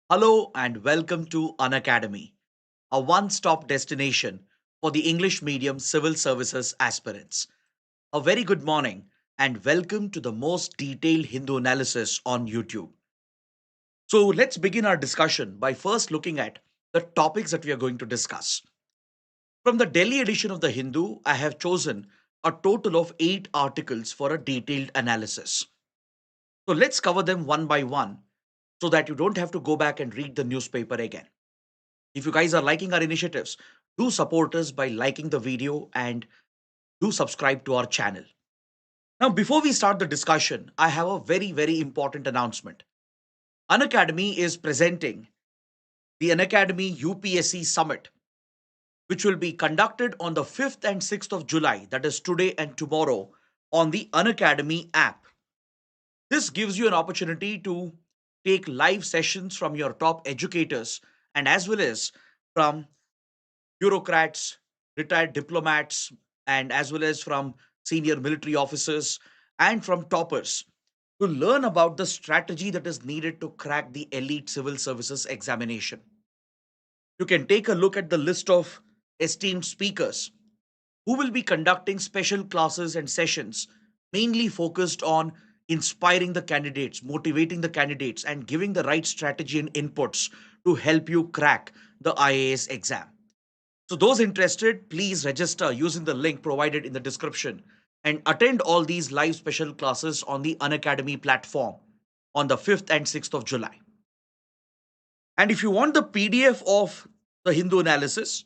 Hello and welcome to Unacademy, a one stop destination for the English medium civil services aspirants. A very good morning and welcome to the most detailed Hindu analysis on YouTube. So, let's begin our discussion by first looking at the topics that we are going to discuss. From the Delhi edition of the Hindu, I have chosen a total of 8 articles for a detailed analysis. So, let's cover them one by one so that you don't have to go back and read the newspaper again. If you guys are liking our initiatives, do support us by liking the video and do subscribe to our channel. Now, before we start the discussion, I have a very important announcement. Unacademy is presenting the Unacademy UPSC Summit, which will be conducted on the 5th and 6th of July, that is today and tomorrow, on the Unacademy app. This gives you an opportunity to take live sessions from your top educators and as well as from bureaucrats, retired diplomats, and as well as from senior military officers and from toppers to learn about the strategy that is needed to crack the elite civil services examination. You can take a look at the list of esteemed speakers who will be conducting special classes and sessions mainly focused on inspiring the candidates, motivating the candidates, and giving the right strategy and inputs to help you crack the IAS exam. So, those interested, please register using the link provided in the description and attend all these live special classes on the Unacademy platform on the 5th and 6th of July. And if you want the PDF of the Hindu analysis,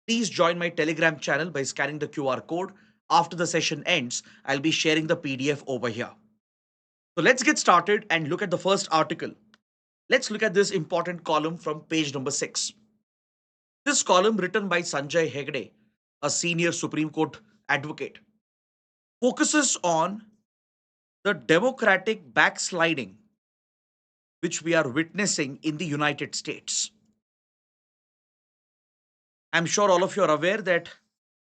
please join my Telegram channel by scanning the QR code. After the session ends, I'll be sharing the PDF over here. So let's get started and look at the first article. Let's look at this important column from page number 6. This column, written by Sanjay Hegde, a senior Supreme Court advocate, focuses on the democratic backsliding which we are witnessing in the United States. I'm sure all of you are aware that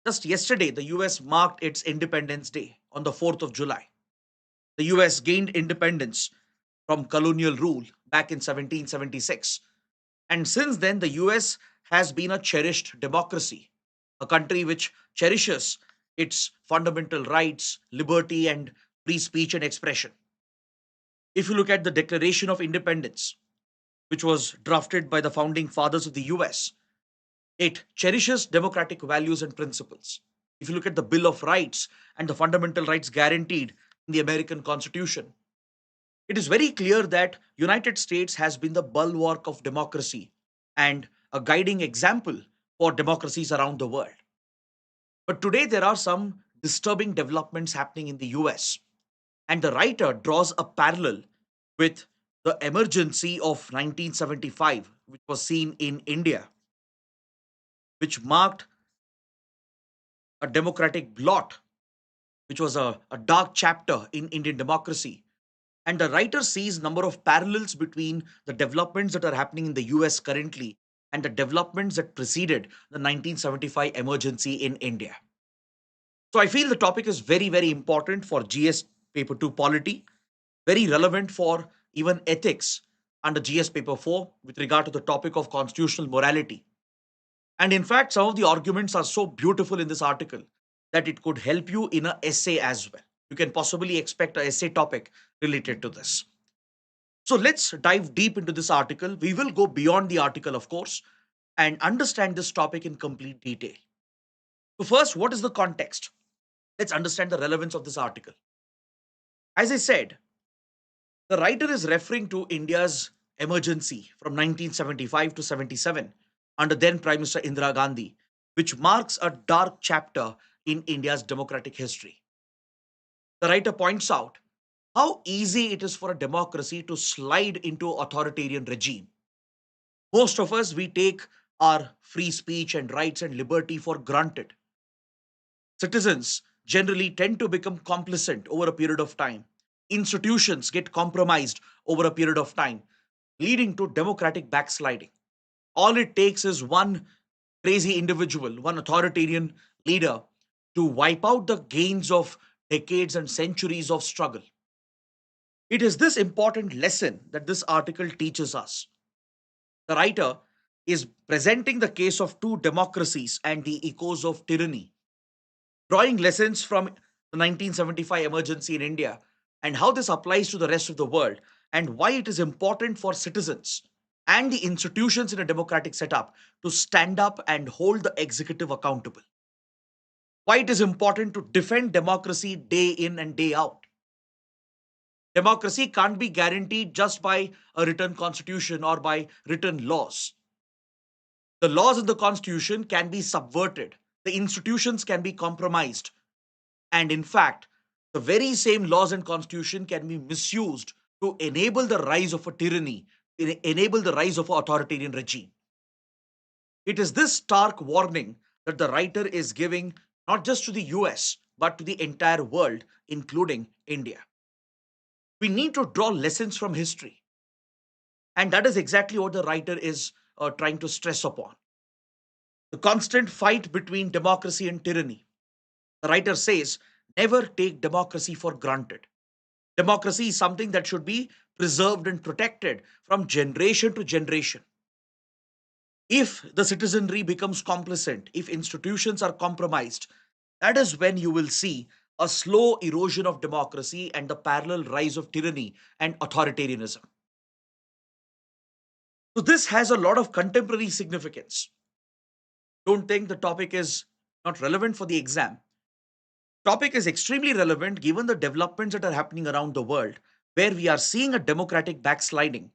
just yesterday the US marked its Independence Day on the 4th of July. The US gained independence from colonial rule back in 1776. And since then, the US has been a cherished democracy, a country which cherishes its fundamental rights, liberty, and free speech and expression. If you look at the Declaration of Independence, which was drafted by the founding fathers of the US, it cherishes democratic values and principles. If you look at the Bill of Rights and the fundamental rights guaranteed in the American Constitution, it is very clear that United States has been the bulwark of democracy and a guiding example for democracies around the world. But today there are some disturbing developments happening in the US, and the writer draws a parallel with the emergency of 1975, which was seen in India, which marked a democratic blot, which was a dark chapter in Indian democracy. And the writer sees number of parallels between the developments that are happening in the US currently and the developments that preceded the 1975 emergency in India. So I feel the topic is very important for GS paper 2 polity, very relevant for even ethics under GS paper 4 with regard to the topic of constitutional morality. And in fact, some of the arguments are so beautiful in this article that it could help you in an essay as well. You can possibly expect an essay topic related to this. So let's dive deep into this article. We will go beyond the article, of course, and understand this topic in complete detail. So, first, what is the context? Let's understand the relevance of this article. As I said, the writer is referring to India's emergency from 1975 to 77 under then Prime Minister Indira Gandhi, which marks a dark chapter in India's democratic history. The writer points out how easy it is for a democracy to slide into authoritarian regime. Most of us, we take our free speech and rights and liberty for granted. Citizens generally tend to become complacent over a period of time. Institutions get compromised over a period of time, leading to democratic backsliding. All it takes is one crazy individual, one authoritarian leader to wipe out the gains of decades and centuries of struggle. It is this important lesson that this article teaches us. The writer is presenting the case of two democracies and the echoes of tyranny, drawing lessons from the 1975 emergency in India and how this applies to the rest of the world, and why it is important for citizens and the institutions in a democratic setup to stand up and hold the executive accountable. Why it is important to defend democracy day in and day out. Democracy can't be guaranteed just by a written constitution or by written laws. The laws in the constitution can be subverted, the institutions can be compromised, and in fact, the very same laws and constitution can be misused to enable the rise of a tyranny, enable the rise of an authoritarian regime. It is this stark warning that the writer is giving not just to the US, but to the entire world, including India. We need to draw lessons from history. And that is exactly what the writer is trying to stress upon. The constant fight between democracy and tyranny. The writer says, never take democracy for granted. Democracy is something that should be preserved and protected from generation to generation. If the citizenry becomes complicit, if institutions are compromised, that is when you will see a slow erosion of democracy and the parallel rise of tyranny and authoritarianism. So, this has a lot of contemporary significance. Don't think the topic is not relevant for the exam. Topic is extremely relevant given the developments that are happening around the world, where we are seeing a democratic backsliding,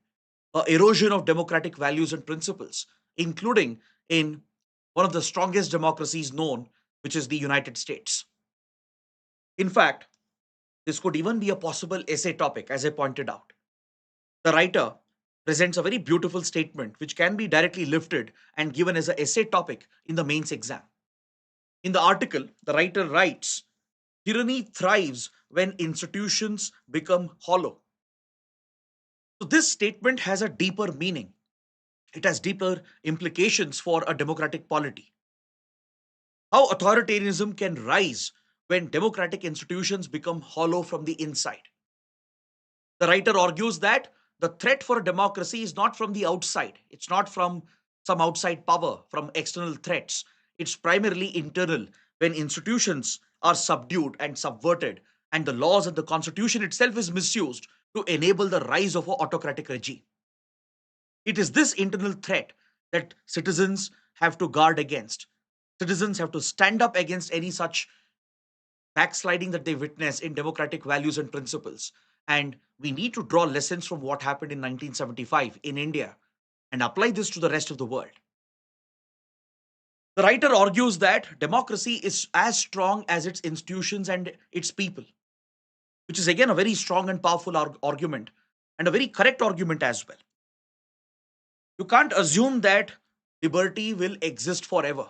a erosion of democratic values and principles, including in one of the strongest democracies known, which is the United States. In fact, this could even be a possible essay topic, as I pointed out. The writer presents a very beautiful statement which can be directly lifted and given as an essay topic in the mains exam. In the article, the writer writes, tyranny thrives when institutions become hollow. So, this statement has a deeper meaning. It has deeper implications for a democratic polity. How authoritarianism can rise when democratic institutions become hollow from the inside. The writer argues that the threat for a democracy is not from the outside, it's not from some outside power, from external threats. It's primarily internal when institutions are subdued and subverted, and the laws and the constitution itself is misused to enable the rise of an autocratic regime. It is this internal threat that citizens have to guard against. Citizens have to stand up against any such backsliding that they witness in democratic values and principles. And we need to draw lessons from what happened in 1975 in India and apply this to the rest of the world. The writer argues that democracy is as strong as its institutions and its people, which is again a very strong and powerful argument and a very correct argument as well. You can't assume that liberty will exist forever.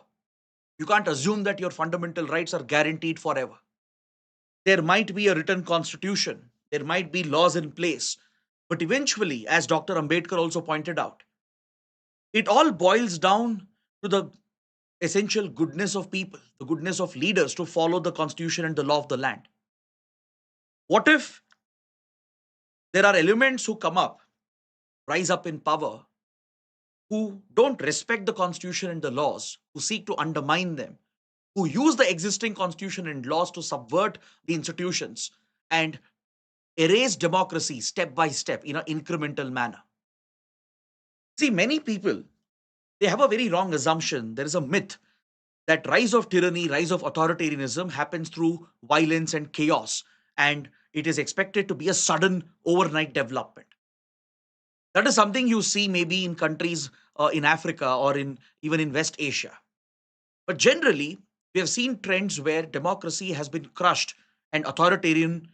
You can't assume that your fundamental rights are guaranteed forever. There might be a written constitution, there might be laws in place, but eventually, as Dr. Ambedkar also pointed out, it all boils down to the essential goodness of people, the goodness of leaders to follow the constitution and the law of the land. What if there are elements who come up, rise up in power, who don't respect the constitution and the laws, who seek to undermine them, who use the existing constitution and laws to subvert the institutions and erase democracy step by step in an incremental manner? See, many people, they have a very wrong assumption. There is a myth that rise of tyranny, rise of authoritarianism happens through violence and chaos, and it is expected to be a sudden overnight development. That is something you see maybe in countries in Africa or in even in West Asia. But generally, we have seen trends where democracy has been crushed and authoritarian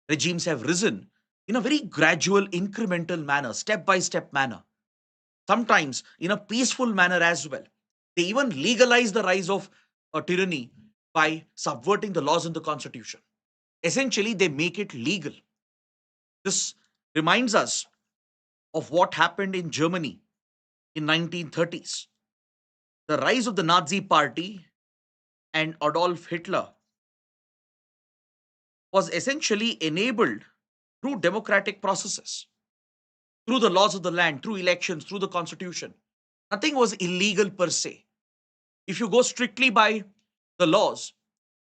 regimes have risen in a very gradual, incremental manner, step by step manner, sometimes in a peaceful manner as well. They even legalize the rise of tyranny by subverting the laws in the constitution. Essentially, they make it legal. This reminds us of what happened in Germany in 1930s. The rise of the Nazi party and Adolf Hitler was essentially enabled through democratic processes, through the laws of the land, through elections, through the constitution. Nothing was illegal per se. If you go strictly by the laws,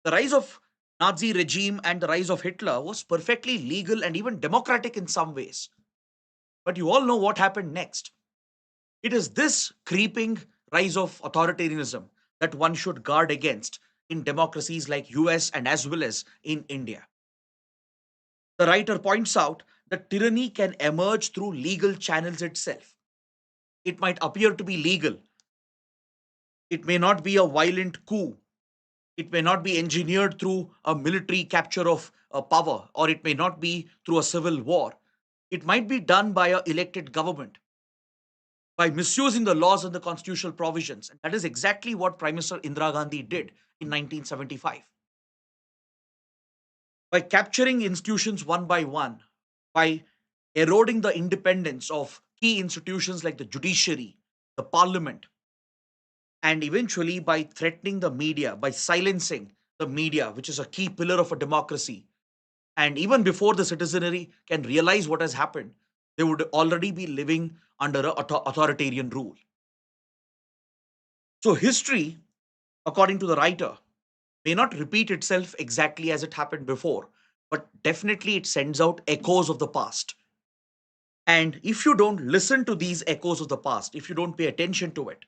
the rise of Nazi regime and the rise of Hitler was perfectly legal and even democratic in some ways. But you all know what happened next. It is this creeping rise of authoritarianism that one should guard against in democracies like US and as well as in India. The writer points out that tyranny can emerge through legal channels itself. It might appear to be legal. It may not be a violent coup. It may not be engineered through a military capture of power, or it may not be through a civil war. It might be done by an elected government by misusing the laws and the constitutional provisions. And that is exactly what Prime Minister Indira Gandhi did in 1975. By capturing institutions one by one, by eroding the independence of key institutions like the judiciary, the parliament, and eventually by threatening the media, by silencing the media, which is a key pillar of a democracy. And even before the citizenry can realize what has happened, they would already be living under an authoritarian rule. So, history, according to the writer, may not repeat itself exactly as it happened before, but definitely it sends out echoes of the past. And if you don't listen to these echoes of the past, if you don't pay attention to it,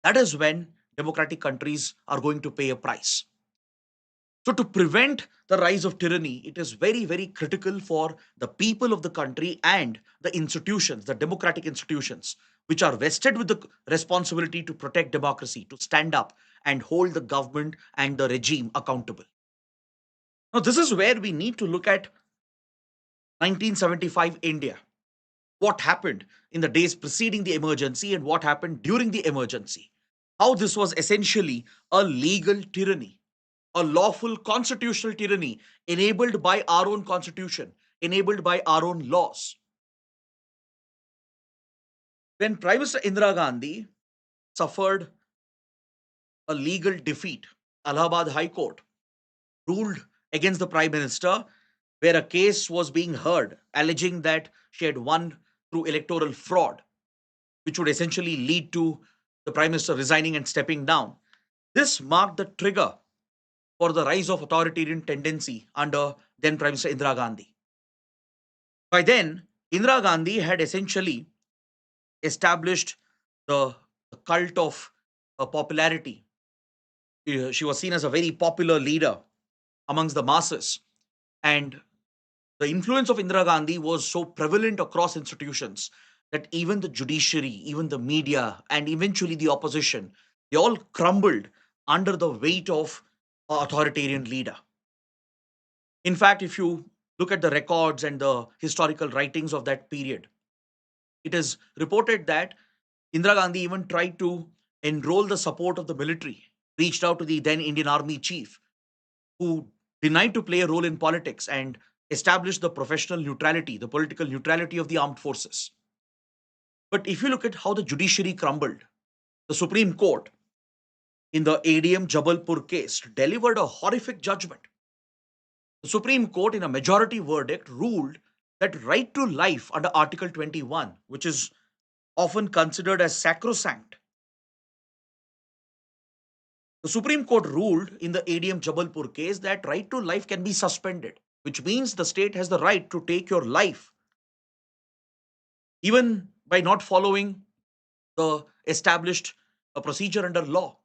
that is when democratic countries are going to pay a price. So, to prevent the rise of tyranny, it is very, very critical for the people of the country and the institutions, the democratic institutions, which are vested with the responsibility to protect democracy, to stand up and hold the government and the regime accountable. Now, this is where we need to look at 1975 India. What happened in the days preceding the emergency and what happened during the emergency. How this was essentially a legal tyranny, a lawful constitutional tyranny enabled by our own constitution, enabled by our own laws. When Prime Minister Indira Gandhi suffered a legal defeat, Allahabad High Court ruled against the Prime Minister, where a case was being heard alleging that she had won through electoral fraud, which would essentially lead to the Prime Minister resigning and stepping down. This marked the trigger for the rise of authoritarian tendency under then Prime Minister Indira Gandhi. By then, Indira Gandhi had essentially established the cult of popularity. She was seen as a very popular leader amongst the masses. And the influence of Indira Gandhi was so prevalent across institutions that even the judiciary, even the media, and eventually the opposition, they all crumbled under the weight of an authoritarian leader. In fact, if you look at the records and the historical writings of that period, it is reported that Indira Gandhi even tried to enroll the support of the military, reached out to the then Indian Army chief, who denied to play a role in politics and established the professional neutrality, the political neutrality of the armed forces. But if you look at how the judiciary crumbled, the Supreme Court in the ADM Jabalpur case delivered a horrific judgment. The Supreme Court, in a majority verdict, ruled that right to life under Article 21, which is often considered as sacrosanct, the Supreme Court ruled in the ADM Jabalpur case that right to life can be suspended, which means the state has the right to take your life, even by not following the established procedure under law.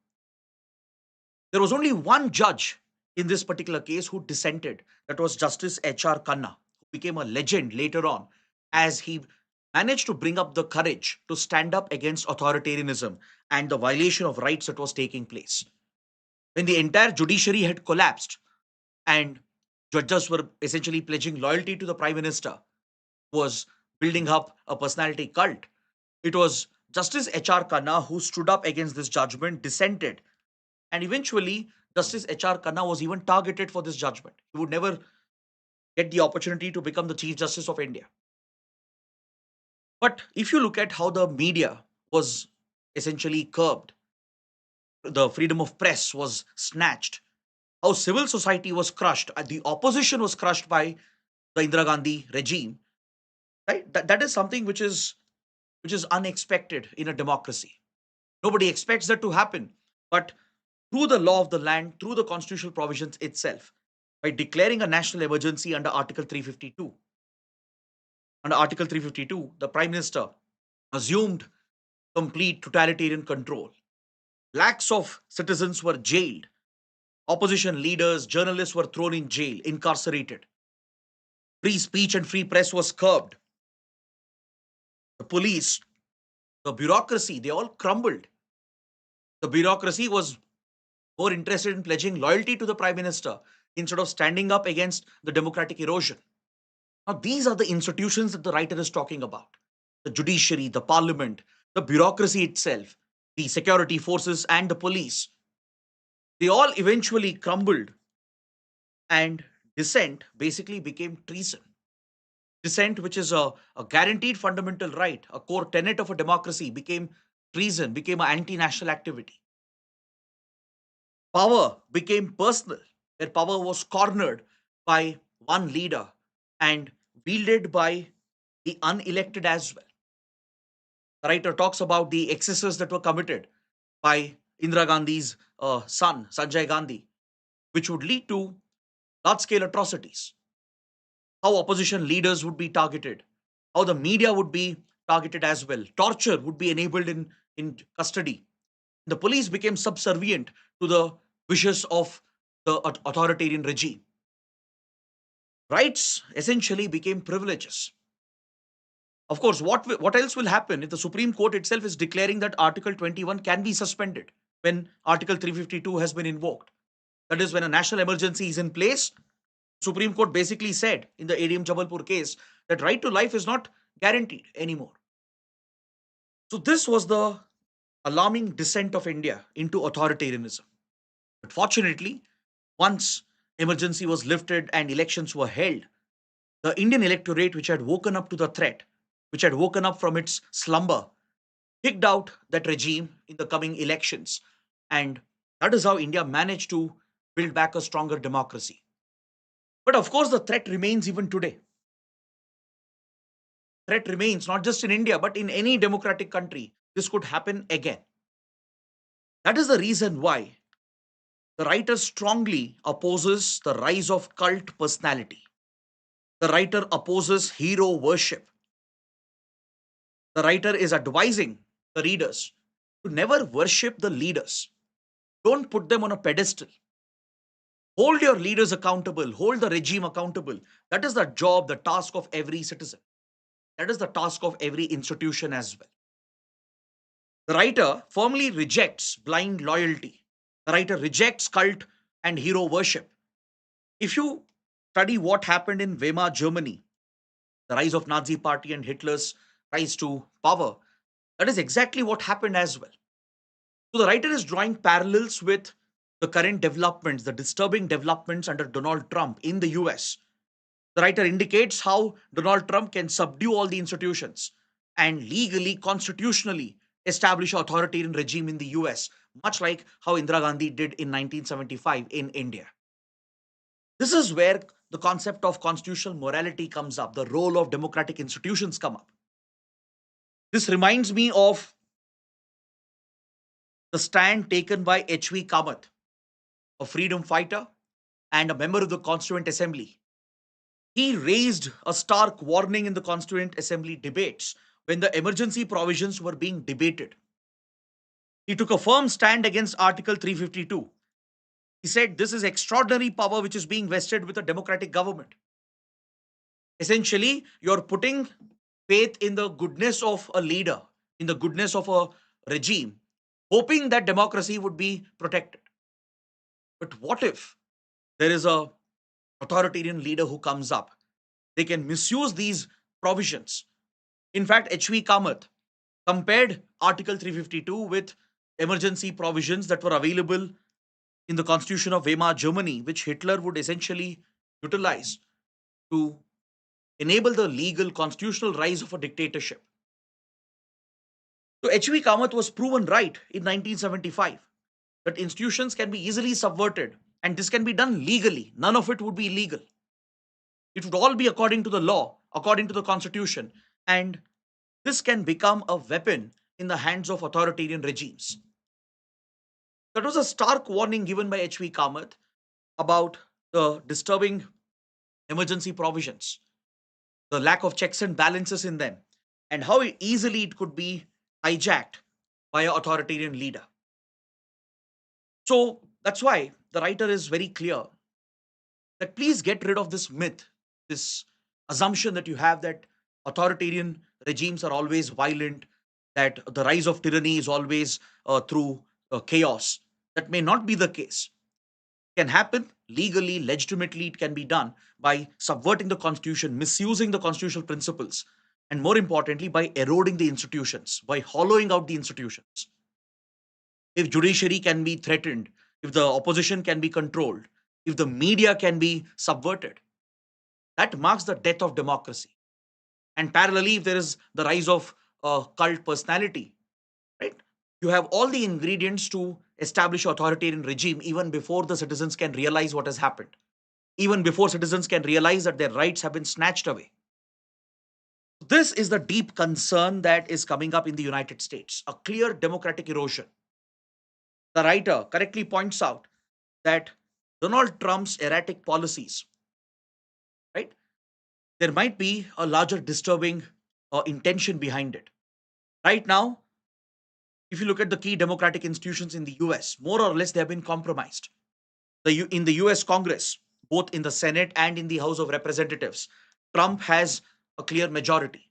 There was only one judge in this particular case who dissented. That was Justice H.R. Khanna, who became a legend later on as he managed to bring up the courage to stand up against authoritarianism and the violation of rights that was taking place. When the entire judiciary had collapsed and judges were essentially pledging loyalty to the prime minister, was building up a personality cult, it was Justice H.R. Khanna who stood up against this judgment, dissented, and eventually Justice H.R. Khanna was even targeted for this judgment. He would never get the opportunity to become the Chief Justice of India. But if you look at how the media was essentially curbed, the freedom of press was snatched, how civil society was crushed, the opposition was crushed by the Indira Gandhi regime, right? That is something which is which is unexpected in a democracy. Nobody expects that to happen. But through the law of the land, through the constitutional provisions itself, by declaring a national emergency under Article 352, the Prime Minister assumed complete totalitarian control. Lakhs of citizens were jailed. Opposition leaders, journalists were thrown in jail, incarcerated. Free speech and free press was curbed. The police, the bureaucracy, they all crumbled. The bureaucracy was more interested in pledging loyalty to the Prime Minister instead of standing up against the democratic erosion. Now, these are the institutions that the writer is talking about: the judiciary, the parliament, the bureaucracy itself, the security forces, and the police. They all eventually crumbled, and dissent basically became treason. Dissent, which is a guaranteed fundamental right, a core tenet of a democracy, became treason, became an anti national activity. Power became personal, where power was cornered by one leader and wielded by the unelected as well. The writer talks about the excesses that were committed by Indira Gandhi's son, Sanjay Gandhi, which would lead to large scale atrocities. How opposition leaders would be targeted, how the media would be targeted as well. Torture would be enabled in custody. The police became subservient to the wishes of the authoritarian regime. Rights essentially became privileges. Of course, what else will happen if the Supreme Court itself is declaring that Article 21 can be suspended when Article 352 has been invoked? That is, when a national emergency is in place, Supreme Court basically said in the ADM Jabalpur case that right to life is not guaranteed anymore. So this was the alarming descent of India into authoritarianism. But fortunately, once emergency was lifted and elections were held, the Indian electorate, which had woken up to the threat, which had woken up from its slumber, kicked out that regime in the coming elections. And that is how India managed to build back a stronger democracy. But of course, the threat remains even today. Threat remains not just in India, but in any democratic country. This could happen again. That is the reason why the writer strongly opposes the rise of cult personality. The writer opposes hero worship. The writer is advising the readers to never worship the leaders. Don't put them on a pedestal. Hold your leaders accountable, hold the regime accountable. That is the job, the task of every citizen. That is the task of every institution as well. The writer firmly rejects blind loyalty. The writer rejects cult and hero worship. If you study what happened in Weimar Germany, the rise of Nazi party and Hitler's rise to power, that is exactly what happened as well. So the writer is drawing parallels with the current developments, the disturbing developments under Donald Trump in the US. The writer indicates how Donald Trump can subdue all the institutions and legally, constitutionally establish an authoritarian regime in the US, much like how Indira Gandhi did in 1975 in India. This is where the concept of constitutional morality comes up, the role of democratic institutions come up. This reminds me of the stand taken by H.V. Kamath, a freedom fighter and a member of the Constituent Assembly. He raised a stark warning in the Constituent Assembly debates when the emergency provisions were being debated. He took a firm stand against Article 352. He said this is extraordinary power which is being vested with a democratic government. Essentially, you're putting faith in the goodness of a leader, in the goodness of a regime, hoping that democracy would be protected. But what if there is a authoritarian leader who comes up? They can misuse these provisions. In fact, H.V. Kamath compared Article 352 with emergency provisions that were available in the Constitution of Weimar Germany, which Hitler would essentially utilize to enable the legal constitutional rise of a dictatorship. So H.V. Kamath was proven right in 1975 that institutions can be easily subverted and this can be done legally. None of it would be illegal. It would all be according to the law, according to the constitution. And this can become a weapon in the hands of authoritarian regimes. That was a stark warning given by H.V. Kamath about the disturbing emergency provisions, the lack of checks and balances in them, and how easily it could be hijacked by an authoritarian leader. So that's why the writer is very clear that please get rid of this myth, this assumption that you have that authoritarian regimes are always violent, that the rise of tyranny is always through chaos. That may not be the case. It can happen legally, legitimately, it can be done by subverting the constitution, misusing the constitutional principles, and more importantly, by eroding the institutions, by hollowing out the institutions. If judiciary can be threatened, if the opposition can be controlled, if the media can be subverted, that marks the death of democracy. And parallelly, if there is the rise of cult personality, right? You have all the ingredients to establish authoritarian regime even before the citizens can realize what has happened, even before citizens can realize that their rights have been snatched away. This is the deep concern that is coming up in the United States, a clear democratic erosion. The writer correctly points out that Donald Trump's erratic policies, right? There might be a larger disturbing intention behind it. Right now, if you look at the key democratic institutions in the US, more or less they have been compromised. In the US Congress, both in the Senate and in the House of Representatives, Trump has a clear majority.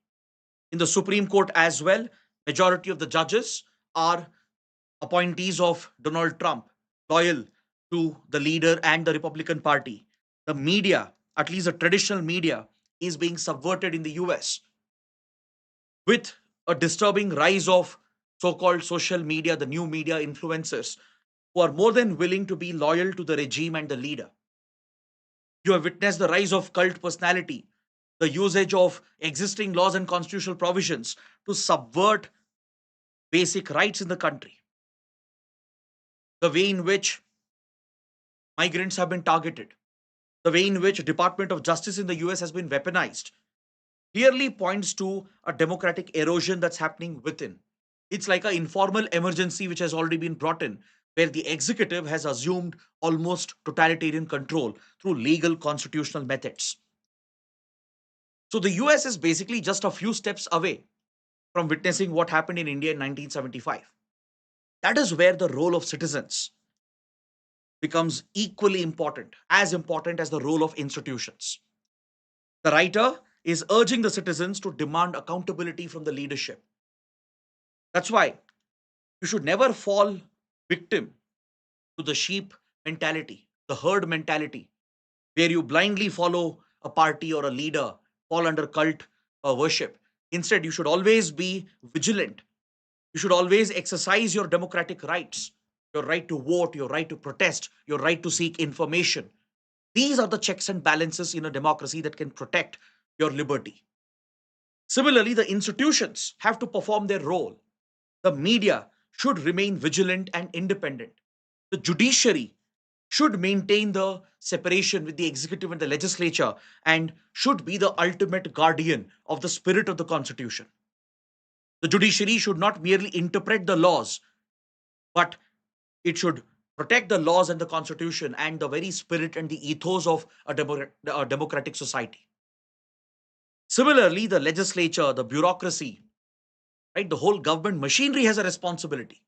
In the Supreme Court as well, majority of the judges are appointees of Donald Trump, loyal to the leader and the Republican Party. The media, at least the traditional media, is being subverted in the US with a disturbing rise of so called social media, the new media influencers, who are more than willing to be loyal to the regime and the leader. You have witnessed the rise of cult personality, the usage of existing laws and constitutional provisions to subvert basic rights in the country, the way in which migrants have been targeted, the way in which Department of Justice in the US has been weaponized, clearly points to a democratic erosion that's happening within. It's like an informal emergency which has already been brought in, where the executive has assumed almost totalitarian control through legal constitutional methods. So the US is basically just a few steps away from witnessing what happened in India in 1975. That is where the role of citizens becomes equally important, as important as the role of institutions. The writer is urging the citizens to demand accountability from the leadership. That's why you should never fall victim to the sheep mentality, the herd mentality, where you blindly follow a party or a leader, fall under cult worship. Instead, you should always be vigilant. You should always exercise your democratic rights, your right to vote, your right to protest, your right to seek information. These are the checks and balances in a democracy that can protect your liberty. Similarly, the institutions have to perform their role. The media should remain vigilant and independent. The judiciary should maintain the separation with the executive and the legislature and should be the ultimate guardian of the spirit of the Constitution. The judiciary should not merely interpret the laws, but it should protect the laws and the Constitution and the very spirit and the ethos of a democratic society. Similarly, the legislature, the bureaucracy, right, the whole government machinery has a responsibility.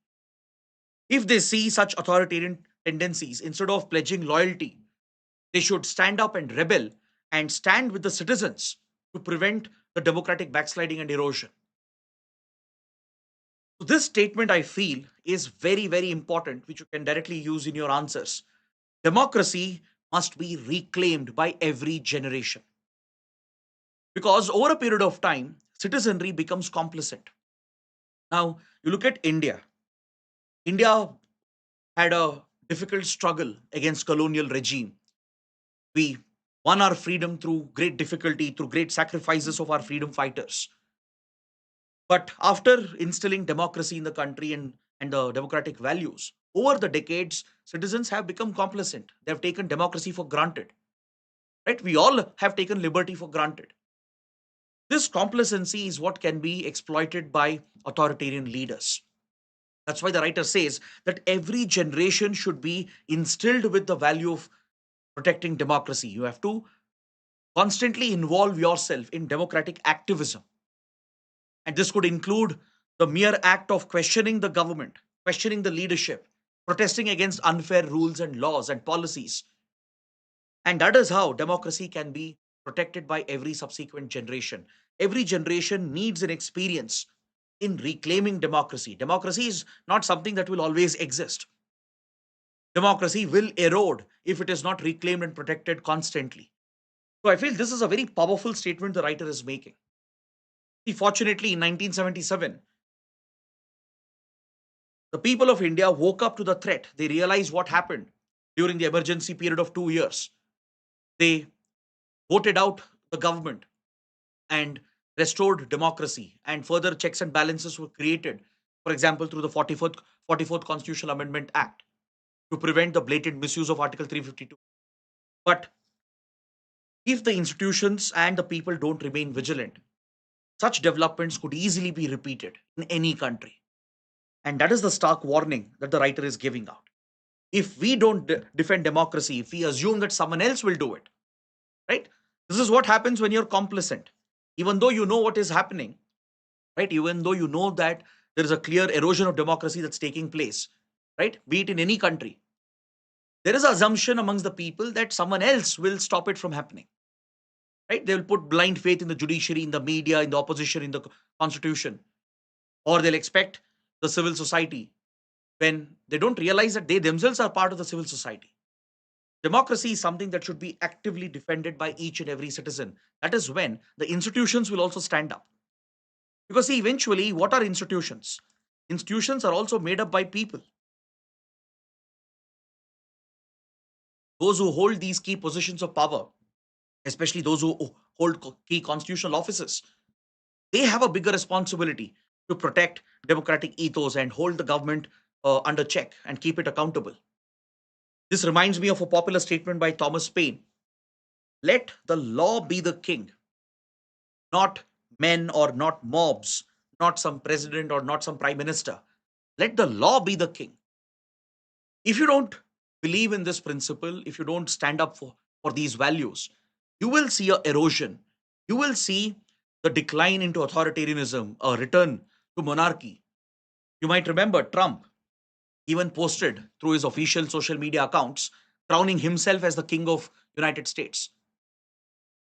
If they see such authoritarian tendencies, instead of pledging loyalty, they should stand up and rebel and stand with the citizens to prevent the democratic backsliding and erosion. So this statement, I feel, is very, very important, which you can directly use in your answers. Democracy must be reclaimed by every generation because over a period of time, citizenry becomes complicit. Now, you look at India. India had a difficult struggle against colonial regime. We won our freedom through great difficulty, through great sacrifices of our freedom fighters. But after instilling democracy in the country and the democratic values, over the decades, citizens have become complacent. They have taken democracy for granted. Right? We all have taken liberty for granted. This complacency is what can be exploited by authoritarian leaders. That's why the writer says that every generation should be instilled with the value of protecting democracy. You have to constantly involve yourself in democratic activism. And this could include the mere act of questioning the government, questioning the leadership, protesting against unfair rules and laws and policies. And that is how democracy can be protected by every subsequent generation. Every generation needs an experience in reclaiming democracy. Democracy is not something that will always exist. Democracy will erode if it is not reclaimed and protected constantly. So I feel this is a very powerful statement the writer is making. See, fortunately, in 1977, the people of India woke up to the threat. They realized what happened during the emergency period of 2 years. They voted out the government and restored democracy, and further checks and balances were created, for example, through the 44th Constitutional Amendment Act to prevent the blatant misuse of Article 352. But if the institutions and the people don't remain vigilant, such developments could easily be repeated in any country. And that is the stark warning that the writer is giving out. If we don't defend democracy, if we assume that someone else will do it, right? This is what happens when you're complacent. Even though you know what is happening, right? Even though you know that there is a clear erosion of democracy that's taking place, right? Be it in any country, there is an assumption amongst the people that someone else will stop it from happening, right? They will put blind faith in the judiciary, in the media, in the opposition, in the constitution, or they'll expect the civil society when they don't realize that they themselves are part of the civil society. Democracy is something that should be actively defended by each and every citizen. That is when the institutions will also stand up. Because, see, eventually, what are institutions? Institutions are also made up by people. Those who hold these key positions of power, especially those who hold key constitutional offices, they have a bigger responsibility to protect democratic ethos and hold the government under check and keep it accountable. This reminds me of a popular statement by Thomas Paine: let the law be the king, not men or not mobs, not some president or not some prime minister. Let the law be the king. If you don't believe in this principle, if you don't stand up for these values, you will see a erosion. You will see the decline into authoritarianism, a return to monarchy. You might remember Trump even posted through his official social media accounts crowning himself as the king of United States.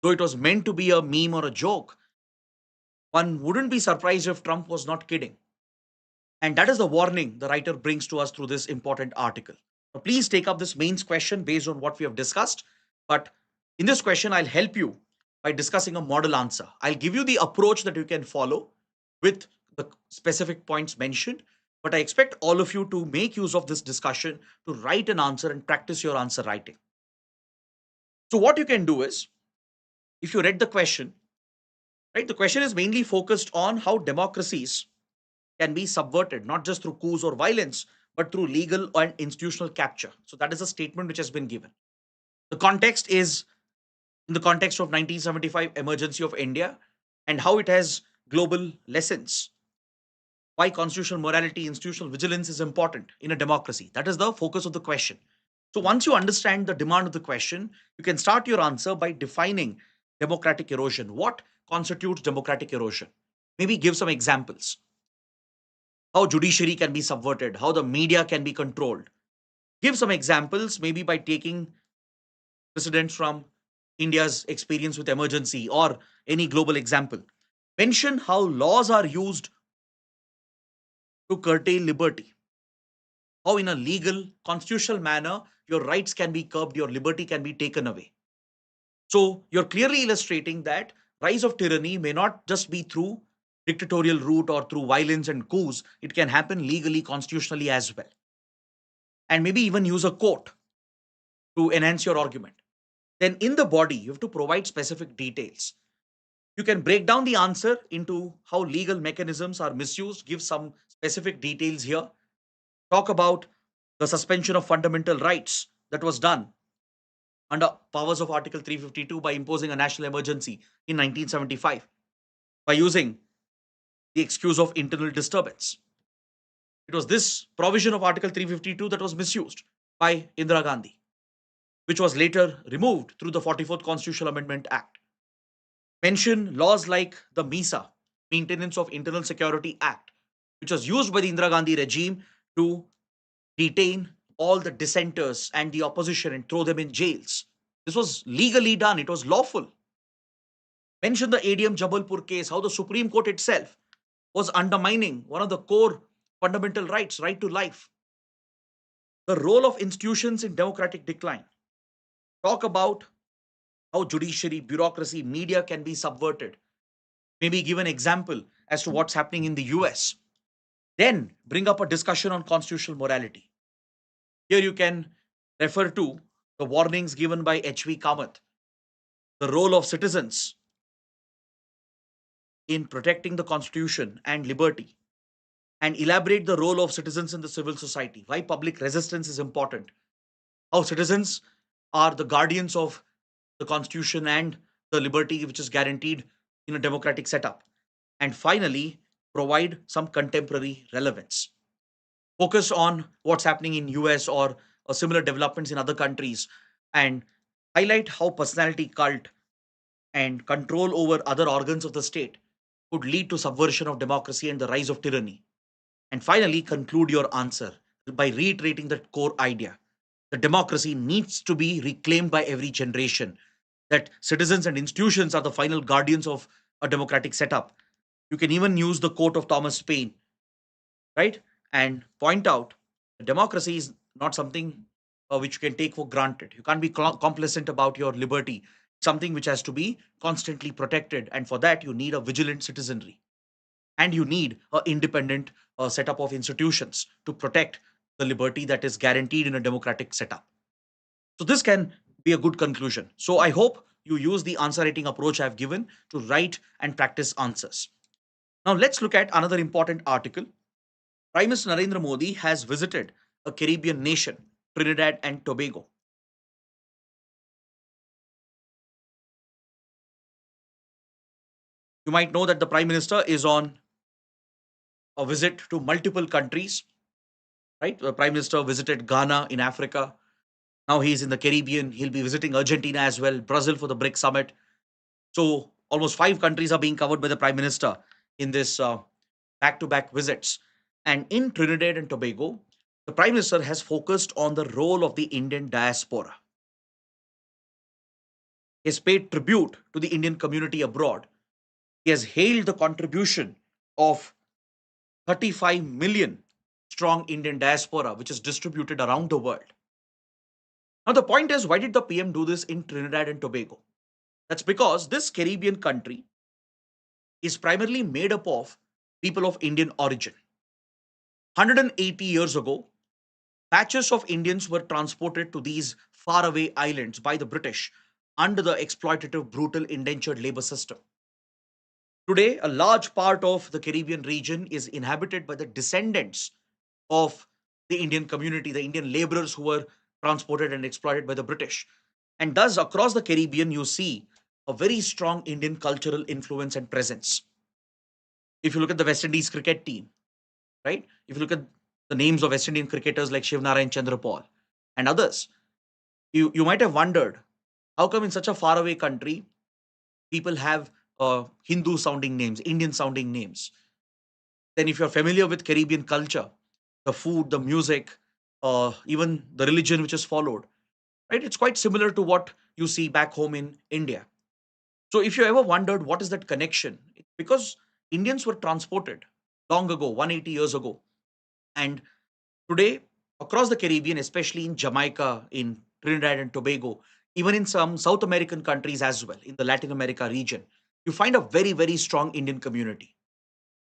Though it was meant to be a meme or a joke, one wouldn't be surprised if Trump was not kidding. And that is the warning the writer brings to us through this important article. Now, please take up this mains question based on what we have discussed. But in this question, I'll help you by discussing a model answer. I'll give you the approach that you can follow with the specific points mentioned. But I expect all of you to make use of this discussion to write an answer and practice your answer writing. So, what you can do is, if you read the question, right, the question is mainly focused on how democracies can be subverted, not just through coups or violence, but through legal and institutional capture. So that is a statement which has been given. The context is in the context of 1975 emergency of India and how it has global lessons. Why constitutional morality, institutional vigilance is important in a democracy. That is the focus of the question. So once you understand the demand of the question, you can start your answer by defining democratic erosion. What constitutes democratic erosion? Maybe give some examples. How judiciary can be subverted, how the media can be controlled. Give some examples, maybe by taking precedents from India's experience with emergency or any global example. Mention how laws are used to curtail liberty, how in a legal, constitutional manner, your rights can be curbed, your liberty can be taken away. So you're clearly illustrating that rise of tyranny may not just be through dictatorial route or through violence and coups, it can happen legally, constitutionally as well. And maybe even use a quote to enhance your argument. Then in the body, you have to provide specific details. You can break down the answer into how legal mechanisms are misused, give some specific details here. Talk about the suspension of fundamental rights that was done under powers of Article 352 by imposing a national emergency in 1975. by using the excuse of internal disturbance. It was this provision of Article 352 that was misused by Indira Gandhi, which was later removed through the 44th Constitutional Amendment Act. Mention laws like the MISA, Maintenance of Internal Security Act, which was used by the Indira Gandhi regime to detain all the dissenters and the opposition and throw them in jails. This was legally done, it was lawful. Mention the ADM Jabalpur case, how the Supreme Court itself was undermining one of the core fundamental rights, right to life. The role of institutions in democratic decline. Talk about how judiciary, bureaucracy, media can be subverted. Maybe give an example as to what's happening in the US. Then bring up a discussion on constitutional morality. Here you can refer to the warnings given by H.V. Kamath, the role of citizens in protecting the constitution and liberty, and elaborate the role of citizens in the civil society, why public resistance is important, how citizens are the guardians of the constitution and the liberty which is guaranteed in a democratic setup, and finally provide some contemporary relevance. Focus on what's happening in US or similar developments in other countries, and highlight how personality cult and control over other organs of the state could lead to subversion of democracy and the rise of tyranny. And finally, conclude your answer by reiterating that core idea. The democracy needs to be reclaimed by every generation, that citizens and institutions are the final guardians of a democratic setup. You can even use the quote of Thomas Paine, right? And point out democracy is not something which you can take for granted. You can't be complacent about your liberty. It's something which has to be constantly protected. And for that, you need a vigilant citizenry, and you need an independent setup of institutions to protect the liberty that is guaranteed in a democratic setup. So this can be a good conclusion. So I hope you use the answer writing approach I've given to write and practice answers. Now let's look at another important article. Prime Minister Narendra Modi has visited a Caribbean nation, Trinidad and Tobago. You might know that the Prime Minister is on a visit to multiple countries, right? The Prime Minister visited Ghana in Africa. Now he's in the Caribbean. He'll be visiting Argentina as well, Brazil for the BRICS summit. So almost five countries are being covered by the Prime Minister in this back-to-back visits. And in Trinidad and Tobago, the Prime Minister has focused on the role of the Indian diaspora. He has paid tribute to the Indian community abroad. He has hailed the contribution of 35 million strong Indian diaspora, which is distributed around the world. Now, the point is, why did the PM do this in Trinidad and Tobago? That's because this Caribbean country is primarily made up of people of Indian origin. 180 years ago, batches of Indians were transported to these faraway islands by the British under the exploitative, brutal indentured labor system. Today, a large part of the Caribbean region is inhabited by the descendants of the Indian community, the Indian laborers who were transported and exploited by the British. And thus, across the Caribbean, you see a very strong Indian cultural influence and presence. If you look at the West Indies cricket team, right? If you look at the names of West Indian cricketers like Shiv Narayan Chandrapal and others, you might have wondered how come in such a faraway country people have Hindu sounding names, Indian sounding names. Then, if you're familiar with Caribbean culture, the food, the music, even the religion which is followed, right? It's quite similar to what you see back home in India. So, if you ever wondered what is that connection, it's because Indians were transported long ago, 180 years ago, and today across the Caribbean, especially in Jamaica, in Trinidad and Tobago, even in some South American countries as well, in the Latin America region, you find a very, very strong Indian community.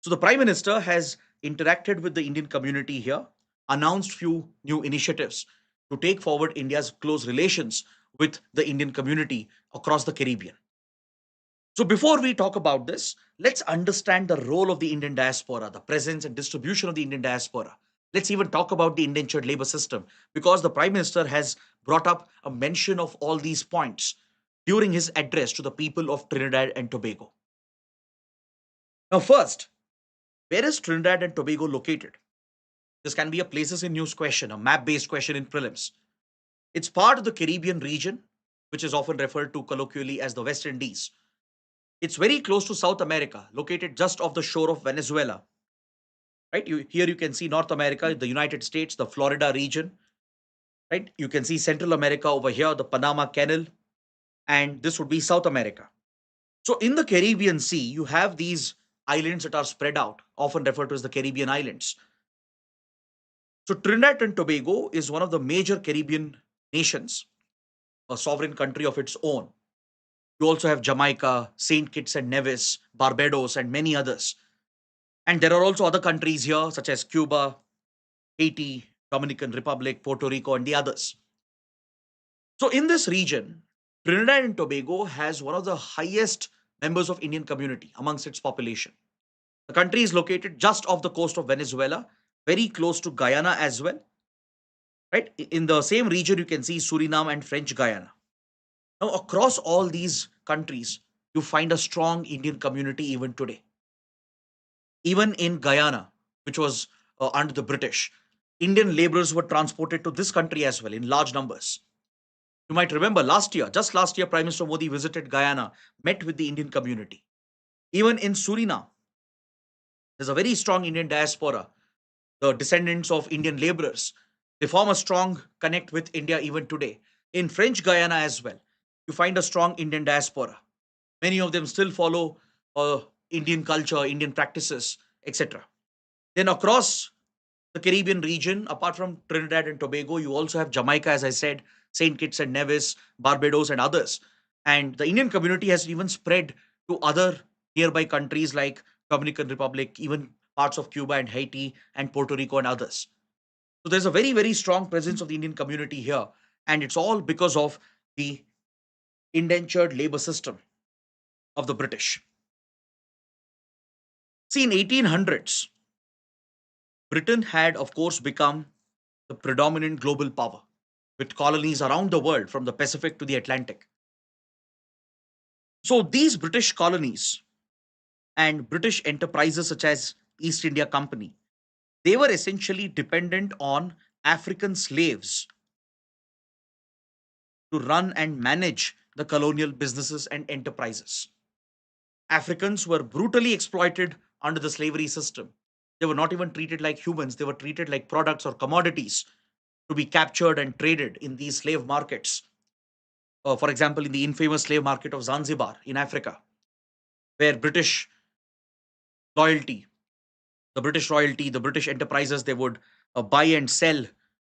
So the Prime Minister has interacted with the Indian community here, announced few new initiatives to take forward India's close relations with the Indian community across the Caribbean. So before we talk about this, let's understand the role of the Indian diaspora, the presence and distribution of the Indian diaspora. Let's even talk about the indentured labor system, because the Prime Minister has brought up a mention of all these points during his address to the people of Trinidad and Tobago. Now, first, where is Trinidad and Tobago located? This can be a places in news question, a map based question in prelims. It's part of the Caribbean region, which is often referred to colloquially as the West Indies. It's very close to South America, located just off the shore of Venezuela. Right? Here you can see North America, the United States, the Florida region. Right? You can see Central America over here, the Panama Canal, and this would be South America. So in the Caribbean Sea, you have these islands that are spread out, often referred to as the Caribbean islands. So Trinidad and Tobago is one of the major Caribbean nations, a sovereign country of its own. You also have Jamaica, St. Kitts and Nevis, Barbados, and many others. And there are also other countries here, such as Cuba, Haiti, Dominican Republic, Puerto Rico, and the others. So in this region, Trinidad and Tobago has one of the highest members of Indian community amongst its population. The country is located just off the coast of Venezuela, very close to Guyana as well. Right? In the same region, you can see Suriname and French Guyana. Now, across all these countries, you find a strong Indian community even today. Even in Guyana, which was under the British, Indian laborers were transported to this country as well in large numbers. You might remember last year, just last year, Prime Minister Modi visited Guyana, met with the Indian community. Even in Suriname, there's a very strong Indian diaspora, the descendants of Indian laborers. They form a strong connect with India even today. In French Guyana as well, you find a strong Indian diaspora. Many of them still follow Indian culture, Indian practices, etc. Then across the Caribbean region, apart from Trinidad and Tobago, you also have Jamaica, as I said, St. Kitts and Nevis, Barbados, and others. And the Indian community has even spread to other nearby countries like Dominican Republic, even parts of Cuba and Haiti and Puerto Rico and others. So there's a very, very strong presence of the Indian community here. And it's all because of the indentured labor system of the British. See, in 1800s, Britain had, of course, become the predominant global power with colonies around the world from the Pacific to the Atlantic. So these British colonies and British enterprises such as East India Company, they were essentially dependent on African slaves to run and manage the colonial businesses and enterprises. Africans were brutally exploited under the slavery system. They were not even treated like humans, they were treated like products or commodities to be captured and traded in these slave markets. For example, in the infamous slave market of Zanzibar in Africa, where loyalty, British royalty, the British enterprises, they would buy and sell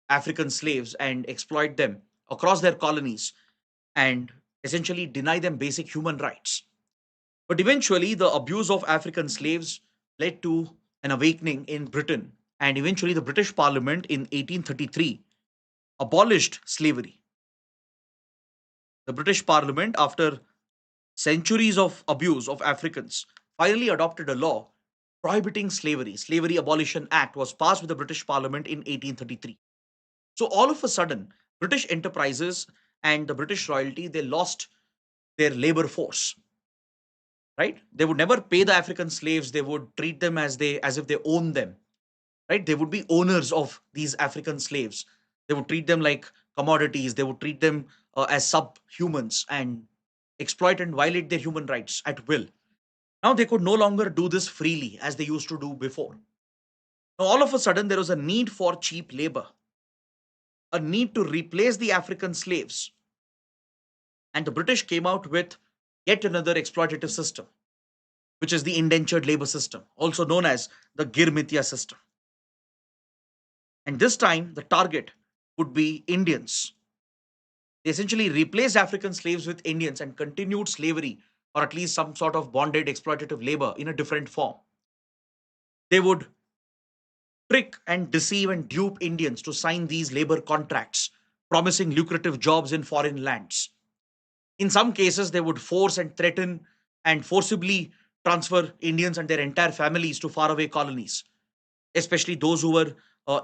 African slaves and exploit them across their colonies and essentially deny them basic human rights. But eventually, the abuse of African slaves led to an awakening in Britain, and eventually, the British Parliament in 1833 abolished slavery. The British Parliament, after centuries of abuse of Africans, finally adopted a law prohibiting slavery. Slavery Abolition Act was passed with the British Parliament in 1833. So all of a sudden, British enterprises and the British royalty, they lost their labor force. Right? They would never pay the African slaves. They would treat them as if they own them. Right? They would be owners of these African slaves. They would treat them like commodities. They would treat them as subhumans and exploit and violate their human rights at will. Now they could no longer do this freely as they used to do before. Now all of a sudden there was a need for cheap labor, a need to replace the African slaves. And the British came out with yet another exploitative system, which is the indentured labor system, also known as the Girmitya system. And this time the target would be Indians. They essentially replaced African slaves with Indians and continued slavery, or at least some sort of bonded exploitative labor in a different form. They would trick and deceive and dupe Indians to sign these labor contracts, promising lucrative jobs in foreign lands. In some cases, they would force and threaten and forcibly transfer Indians and their entire families to faraway colonies, especially those who were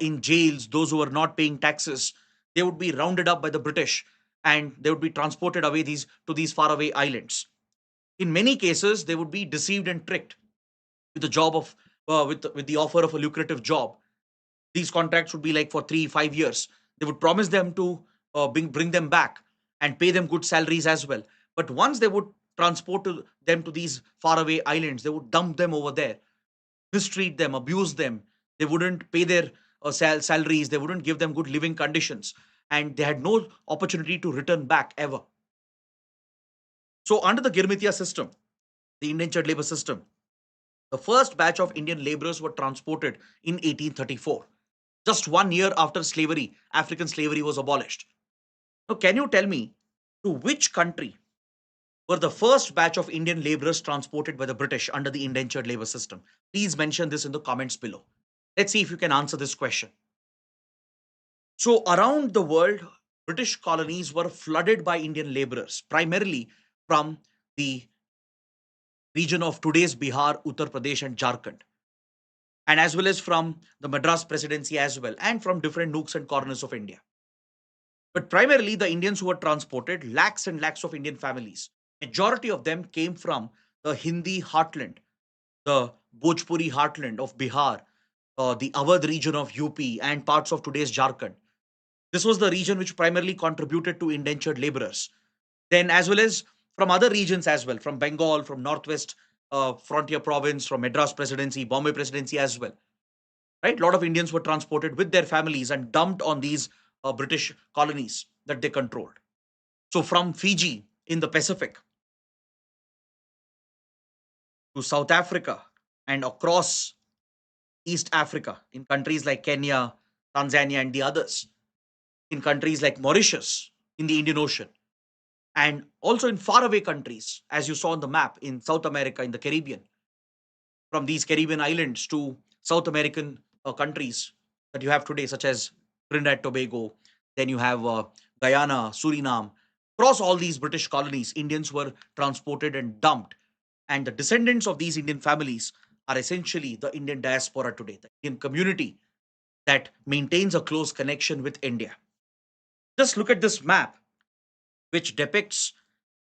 in jails, those who were not paying taxes. They would be rounded up by the British and they would be transported away to these faraway islands. In many cases, they would be deceived and tricked. with the job of with the offer of a lucrative job. These contracts would be like for 3 5 years. They would promise them to bring them back and pay them good salaries as well. But once they would transport them to these faraway islands, they would dump them over there, mistreat them, abuse them. They wouldn't pay their salaries. They wouldn't give them good living conditions, and they had no opportunity to return back ever. So under the Girmitya system, the indentured labor system, the first batch of Indian laborers were transported in 1834, just 1 year after slavery, African slavery was abolished. Now, can you tell me to which country were the first batch of Indian laborers transported by the British under the indentured labor system? Please mention this in the comments below. Let's see if you can answer this question. So, around the world, British colonies were flooded by Indian laborers, primarily from the region of today's Bihar, Uttar Pradesh, and Jharkhand, and as well as from the Madras presidency as well, and from different nooks and corners of India. But primarily, the Indians who were transported, lakhs and lakhs of Indian families, majority of them came from the Hindi heartland, the Bhojpuri heartland of Bihar, the Awadh region of UP, and parts of today's Jharkhand. This was the region which primarily contributed to indentured laborers. Then, as well as from other regions as well, from Bengal, from Northwest Frontier Province, from Madras Presidency, Bombay Presidency as well. Right? A lot of Indians were transported with their families and dumped on these British colonies that they controlled. So, from Fiji in the Pacific to South Africa and across East Africa in countries like Kenya, Tanzania, and the others, in countries like Mauritius in the Indian Ocean, and also in faraway countries, as you saw on the map in South America, in the Caribbean, from these Caribbean islands to South American countries that you have today, such as Trinidad, Tobago, then you have Guyana, Suriname. Across all these British colonies, Indians were transported and dumped. And the descendants of these Indian families are essentially the Indian diaspora today, the Indian community that maintains a close connection with India. Just look at this map, which depicts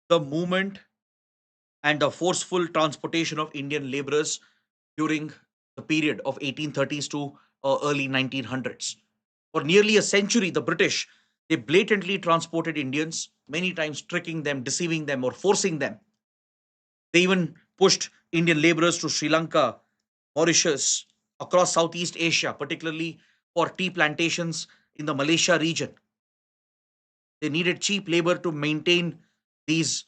the movement and the forceful transportation of Indian laborers during the period of 1830s to early 1900s. For nearly a century, the British, they blatantly transported Indians, many times tricking them, deceiving them, or forcing them. They even pushed Indian laborers to Sri Lanka, Mauritius, across Southeast Asia, particularly for tea plantations in the Malaysia region. They needed cheap labor to maintain these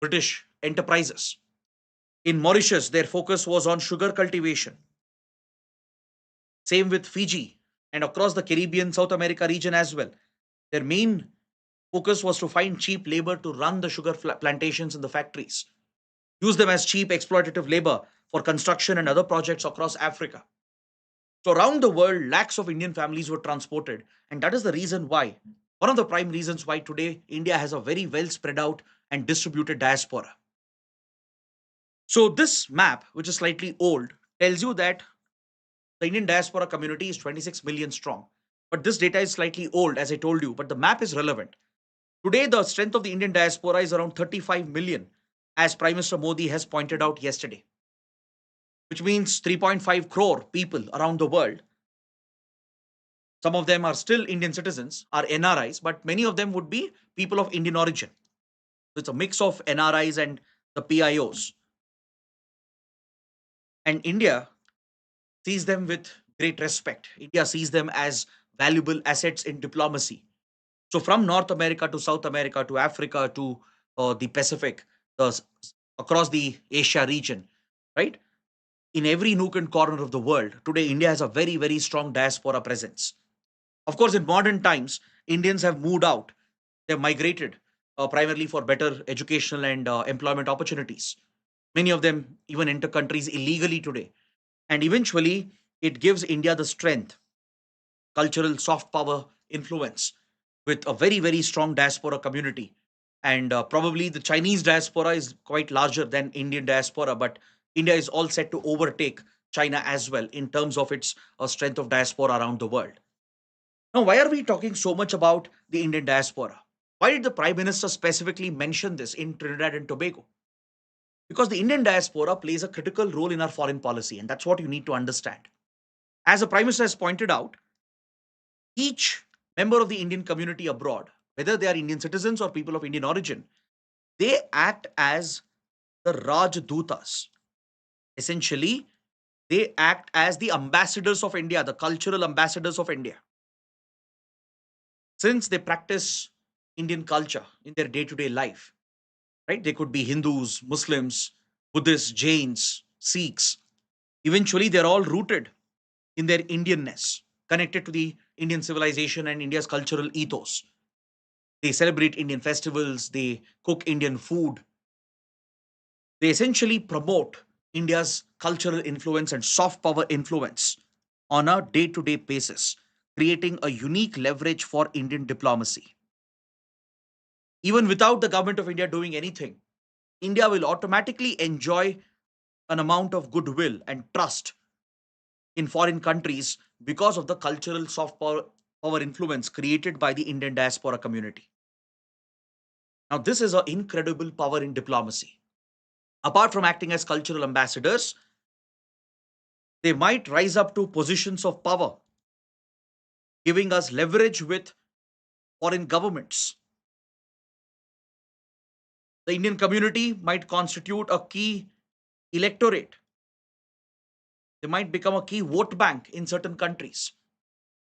British enterprises. In Mauritius, their focus was on sugar cultivation. Same with Fiji and across the Caribbean, South America region as well. Their main focus was to find cheap labor to run the sugar plantations in the factories, use them as cheap exploitative labor for construction and other projects across Africa. So, around the world, lakhs of Indian families were transported, and that is the reason why, one of the prime reasons why today India has a very well spread out and distributed diaspora. So, this map, which is slightly old, tells you that the Indian diaspora community is 26 million strong. But this data is slightly old, as I told you, but the map is relevant. Today, the strength of the Indian diaspora is around 35 million, as Prime Minister Modi has pointed out yesterday, which means 3.5 crore people around the world. Some of them are still Indian citizens, are NRIs, but many of them would be people of Indian origin. So it's a mix of NRIs and the PIOs. And India sees them with great respect. India sees them as valuable assets in diplomacy. So from North America to South America to Africa to the Pacific, the, across the Asia region, right? In every nook and corner of the world, today India has a very, very strong diaspora presence. Of course, in modern times, Indians have moved out. They've migrated primarily for better educational and employment opportunities. Many of them even enter countries illegally today. And eventually, it gives India the strength, cultural soft power influence with a very, very strong diaspora community. And probably the Chinese diaspora is quite larger than Indian diaspora, but India is all set to overtake China as well in terms of its strength of diaspora around the world. Now, why are we talking so much about the Indian diaspora? Why did the Prime Minister specifically mention this in Trinidad and Tobago? Because the Indian diaspora plays a critical role in our foreign policy, and that's what you need to understand. As the Prime Minister has pointed out, each member of the Indian community abroad, whether they are Indian citizens or people of Indian origin, they act as the Rajdutas. Essentially, they act as the ambassadors of India, the cultural ambassadors of India. Since they practice Indian culture in their day to day life, right? They could be Hindus, Muslims, Buddhists, Jains, Sikhs. Eventually, they're all rooted in their Indianness, connected to the Indian civilization and India's cultural ethos. They celebrate Indian festivals, they cook Indian food, they essentially promote India's cultural influence and soft power influence on a day to day basis, creating a unique leverage for Indian diplomacy. Even without the government of India doing anything, India will automatically enjoy an amount of goodwill and trust in foreign countries because of the cultural power influence created by the Indian diaspora community. Now, this is an incredible power in diplomacy. Apart from acting as cultural ambassadors, they might rise up to positions of power, giving us leverage with foreign governments. The Indian community might constitute a key electorate. They might become a key vote bank in certain countries.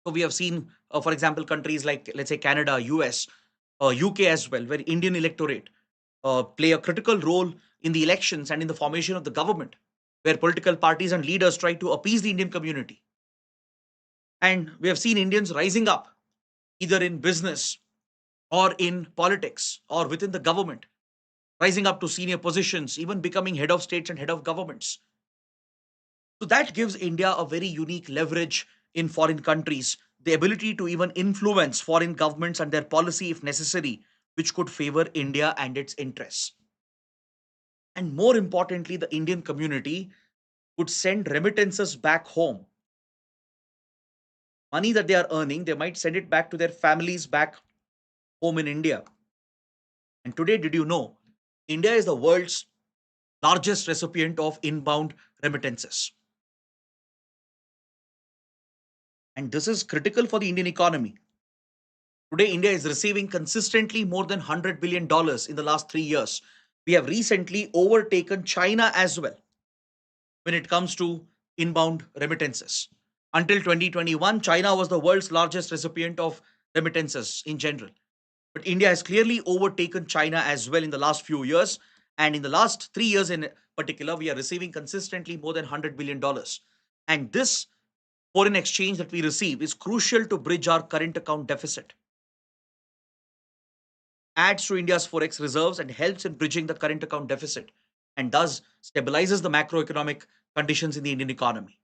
So we have seen, for example, countries like, let's say, Canada, US, UK as well, where Indian electorate play a critical role in the elections and in the formation of the government, where political parties and leaders try to appease the Indian community. And we have seen Indians rising up either in business or in politics or within the government, rising up to senior positions, even becoming head of states and head of governments. So that gives India a very unique leverage in foreign countries, the ability to even influence foreign governments and their policy if necessary, which could favor India and its interests. And more importantly, the Indian community could send remittances back home. Money that they are earning, they might send it back to their families back home in India. And today, did you know, India is the world's largest recipient of inbound remittances. And this is critical for the Indian economy. Today, India is receiving consistently more than $100 billion in the last 3 years. We have recently overtaken China as well when it comes to inbound remittances. Until 2021, China was the world's largest recipient of remittances in general. But India has clearly overtaken China as well in the last few years. And in the last 3 years in particular, we are receiving consistently more than $100 billion. And this foreign exchange that we receive is crucial to bridge our current account deficit, adds to India's forex reserves and helps in bridging the current account deficit, and thus stabilizes the macroeconomic conditions in the Indian economy.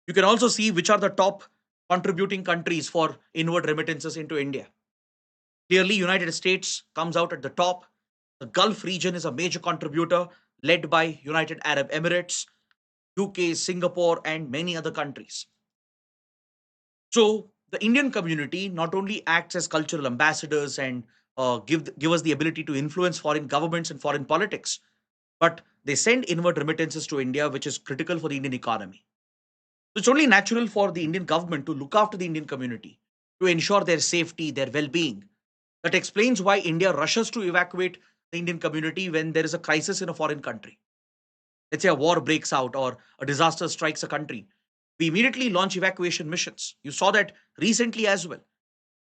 You can also see which are the top contributing countries for inward remittances into India. Clearly, United States comes out at the top. The Gulf region is a major contributor, led by United Arab Emirates, UK, Singapore, and many other countries. So the Indian community not only acts as cultural ambassadors and give us the ability to influence foreign governments and foreign politics, but they send inward remittances to India, which is critical for the Indian economy. So it's only natural for the Indian government to look after the Indian community, to ensure their safety, their well-being. That explains why India rushes to evacuate the Indian community when there is a crisis in a foreign country. Let's say a war breaks out or a disaster strikes a country, we immediately launch evacuation missions. You saw that recently as well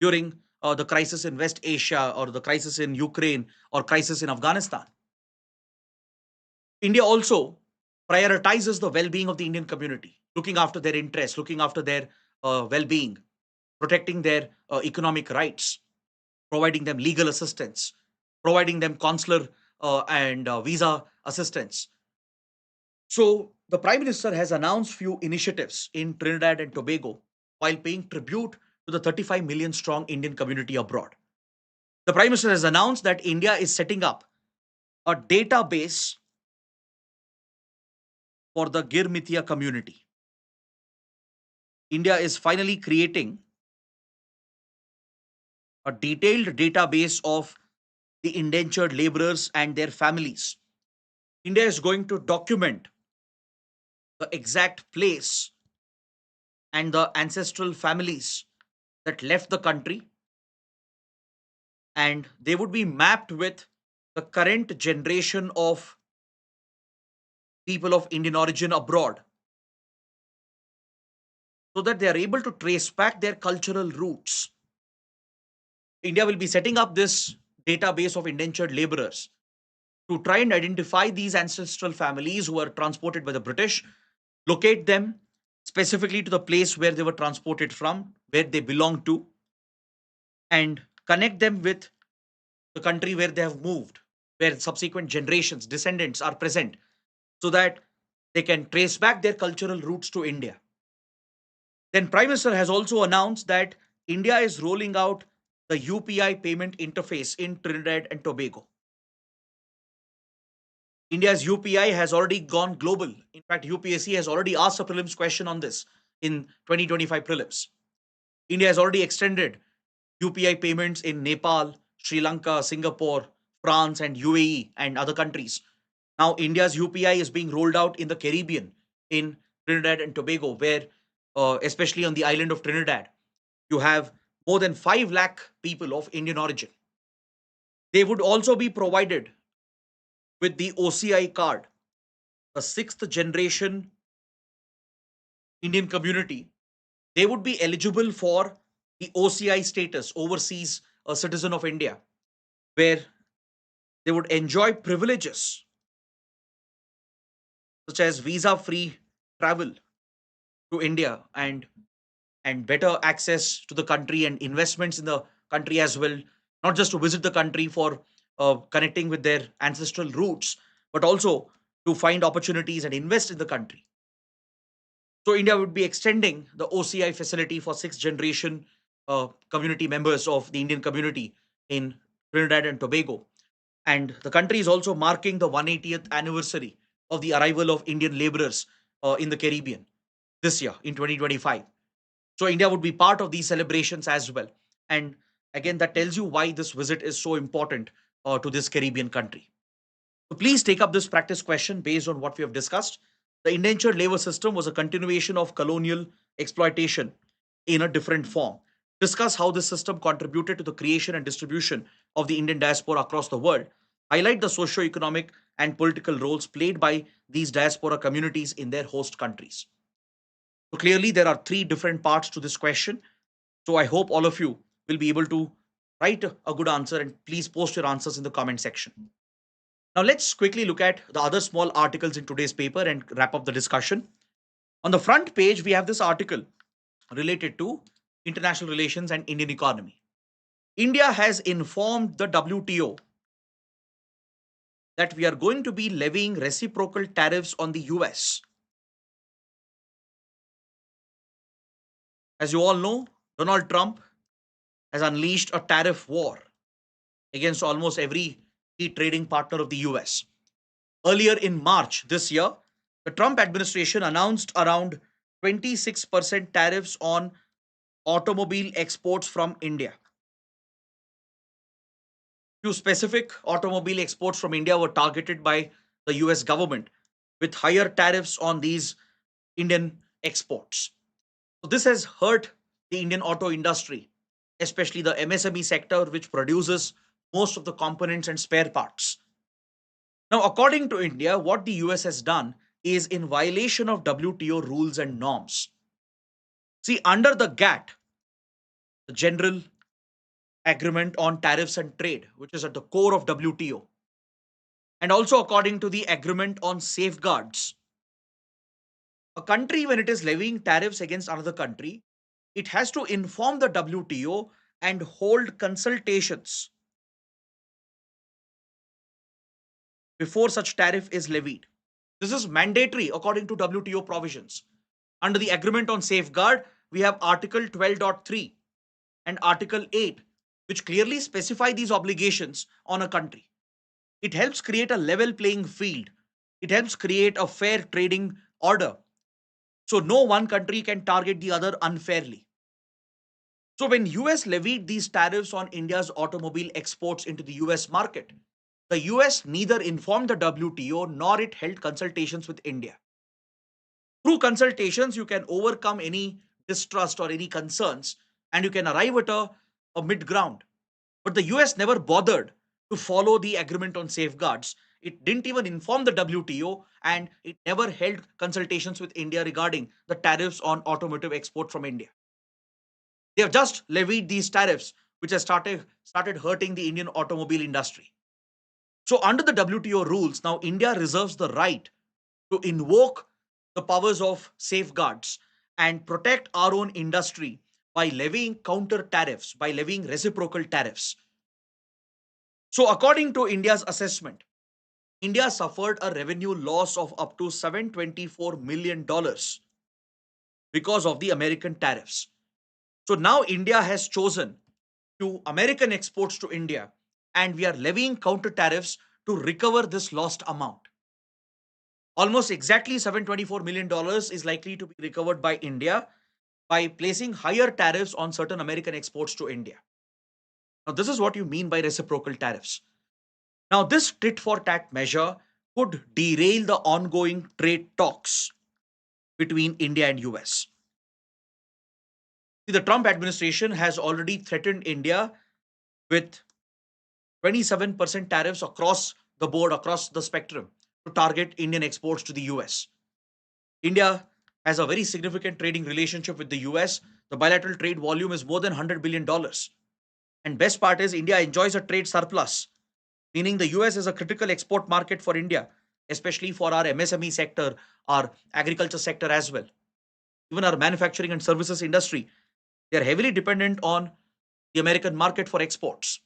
during the crisis in West Asia or the crisis in Ukraine or crisis in Afghanistan. India also prioritizes the well-being of the Indian community, looking after their interests, looking after their well-being, protecting their economic rights, providing them legal assistance, providing them consular and visa assistance. So the Prime Minister has announced few initiatives in Trinidad and Tobago while paying tribute to the 35 million strong Indian community abroad. The Prime Minister has announced that India is setting up a database for the Girmithia community. India is finally creating a detailed database of the indentured laborers and their families. India is going to document the exact place and the ancestral families that left the country, and they would be mapped with the current generation of people of Indian origin abroad, so that they are able to trace back their cultural roots. India will be setting up this database of indentured laborers to try and identify these ancestral families who were transported by the British, locate them specifically to the place where they were transported from, where they belong to, and connect them with the country where they have moved, where subsequent generations, descendants are present, so that they can trace back their cultural roots to India. Then Prime Minister has also announced that India is rolling out the UPI payment interface in Trinidad and Tobago. India's UPI has already gone global. In fact, UPSC has already asked a prelims question on this in 2025 prelims. India has already extended UPI payments in Nepal, Sri Lanka, Singapore, France, and UAE and other countries. Now, India's UPI is being rolled out in the Caribbean, in Trinidad and Tobago, where, especially on the island of Trinidad, you have more than 5 lakh people of Indian origin. They would also be provided with the OCI card, the sixth generation Indian community. They would be eligible for the OCI status, overseas a citizen of India, where they would enjoy privileges such as visa free travel to India, and better access to the country and investments in the country as well, not just to visit the country for connecting with their ancestral roots, but also to find opportunities and invest in the country. So India would be extending the OCI facility for sixth generation community members of the Indian community in Trinidad and Tobago. And the country is also marking the 180th anniversary of the arrival of Indian laborers in the Caribbean this year in 2025. So India would be part of these celebrations as well. And again, that tells you why this visit is so important to this Caribbean country. So please take up this practice question based on what we have discussed. The indentured labor system was a continuation of colonial exploitation in a different form. Discuss how this system contributed to the creation and distribution of the Indian diaspora across the world. Highlight the socio-economic and political roles played by these diaspora communities in their host countries. So clearly, there are three different parts to this question. So I hope all of you will be able to write a good answer, and please post your answers in the comment section. Now, let's quickly look at the other small articles in today's paper and wrap up the discussion. On the front page, we have this article related to international relations and Indian economy. India has informed the WTO that we are going to be levying reciprocal tariffs on the US. As you all know, Donald Trump has unleashed a tariff war against almost every key trading partner of the US. Earlier in March this year, the Trump administration announced around 26% tariffs on automobile exports from India. Few specific automobile exports from India were targeted by the US government with higher tariffs on these Indian exports. So this has hurt the Indian auto industry, especially the MSME sector, which produces most of the components and spare parts. Now, according to India, what the US has done is in violation of WTO rules and norms. See, under the GATT, the General Agreement on Tariffs and Trade, which is at the core of WTO, and also according to the Agreement on Safeguards, a country, when it is levying tariffs against another country, it has to inform the WTO and hold consultations before such tariff is levied. This is mandatory according to WTO provisions. Under the Agreement on Safeguard, we have Article 12.3 and Article 8, which clearly specify these obligations on a country. It helps create a level playing field. It helps create a fair trading order. So no one country can target the other unfairly. So when US levied these tariffs on India's automobile exports into the US market, the US neither informed the WTO nor it held consultations with India. Through consultations, you can overcome any distrust or any concerns and you can arrive at a mid ground. But the US never bothered to follow the agreement on safeguards. It didn't even inform the WTO and it never held consultations with India regarding the tariffs on automotive export from India. They have just levied these tariffs, which has started hurting the Indian automobile industry. So, under the WTO rules, now India reserves the right to invoke the powers of safeguards and protect our own industry by levying counter tariffs, by levying reciprocal tariffs. So, according to India's assessment, India suffered a revenue loss of up to $724 million because of the American tariffs. So, now India has chosen to American exports to India, and we are levying counter tariffs to recover this lost amount. Almost exactly $724 million is likely to be recovered by India by placing higher tariffs on certain American exports to India. Now, this is what you mean by reciprocal tariffs. Now, this tit for tat measure could derail the ongoing trade talks between India and US. See, the Trump administration has already threatened India with 27% tariffs across the board, across the spectrum, to target Indian exports to the US. India has a very significant trading relationship with the US. The bilateral trade volume is more than $100 billion. And best part is India enjoys a trade surplus, meaning the US is a critical export market for India, especially for our MSME sector, our agriculture sector as well. Even our manufacturing and services industry, they are heavily dependent on the American market for exports.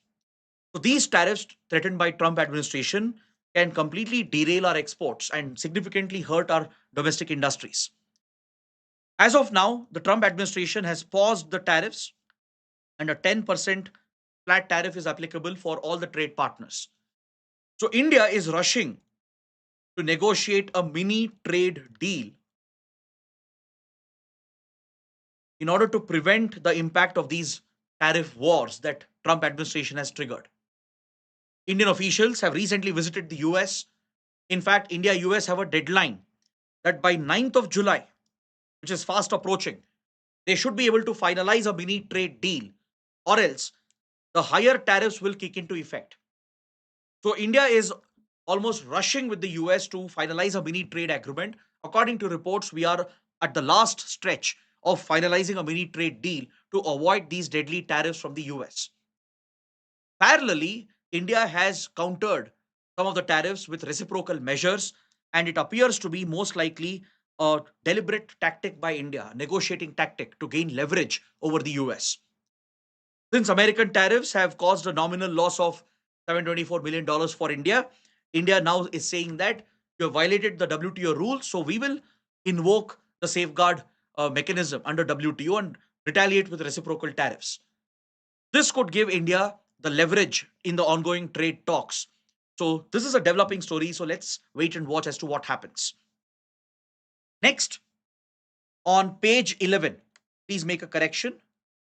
So these tariffs threatened by Trump administration can completely derail our exports and significantly hurt our domestic industries. As of now, the Trump administration has paused the tariffs and a 10% flat tariff is applicable for all the trade partners. So India is rushing to negotiate a mini trade deal in order to prevent the impact of these tariff wars that Trump administration has triggered. Indian officials have recently visited the US. In fact, India US have a deadline that by 9th of July, which is fast approaching, they should be able to finalize a mini trade deal, or else the higher tariffs will kick into effect. So India is almost rushing with the US to finalize a mini trade agreement. According to reports, we are at the last stretch of finalizing a mini trade deal to avoid these deadly tariffs from the US. Parallelly, India has countered some of the tariffs with reciprocal measures, and it appears to be most likely a deliberate tactic by India, negotiating tactic to gain leverage over the US. Since American tariffs have caused a nominal loss of $724 million for India, India now is saying that you have violated the WTO rules, so we will invoke the safeguard mechanism under WTO and retaliate with reciprocal tariffs. This could give India the leverage in the ongoing trade talks. So, this is a developing story, so let's wait and watch as to what happens. Next, on page 11, please make a correction.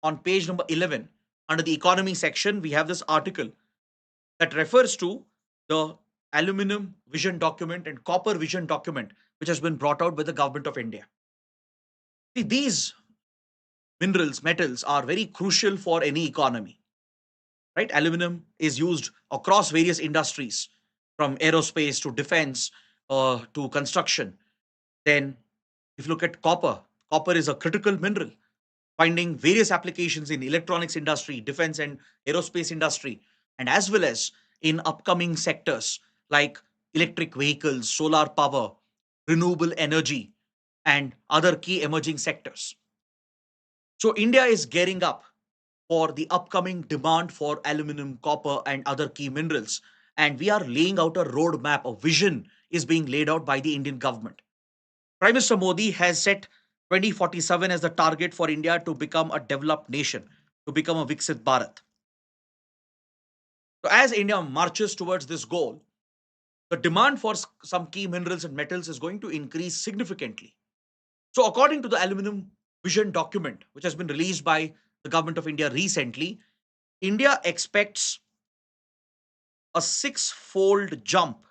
On page number 11, under the economy section, we have this article that refers to the aluminum vision document and copper vision document, which has been brought out by the government of India. See, these minerals, metals are very crucial for any economy, right? Aluminum is used across various industries, from aerospace to defense to construction. Then, if you look at copper, copper is a critical mineral, finding various applications in electronics industry, defense and aerospace industry, and as well as in upcoming sectors like electric vehicles, solar power, renewable energy, and other key emerging sectors. So India is gearing up for the upcoming demand for aluminum, copper, and other key minerals. And we are laying out a roadmap, a vision is being laid out by the Indian government. Prime Minister Modi has set 2047 as the target for India to become a developed nation, to become a Viksit Bharat. So, as India marches towards this goal, the demand for some key minerals and metals is going to increase significantly. So, according to the aluminum vision document, which has been released by the government of India recently, India expects a six-fold jump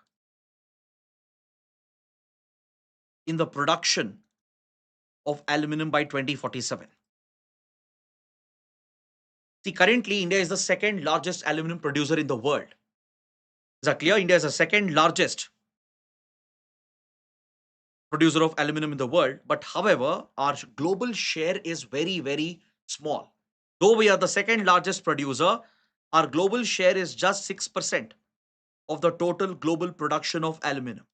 in the production of aluminium by 2047. See, currently, India is the second largest aluminium producer in the world. Is that clear? India is the second largest producer of aluminum in the world. But however, our global share is very, very small. Though we are the second largest producer, our global share is just 6% of the total global production of aluminum.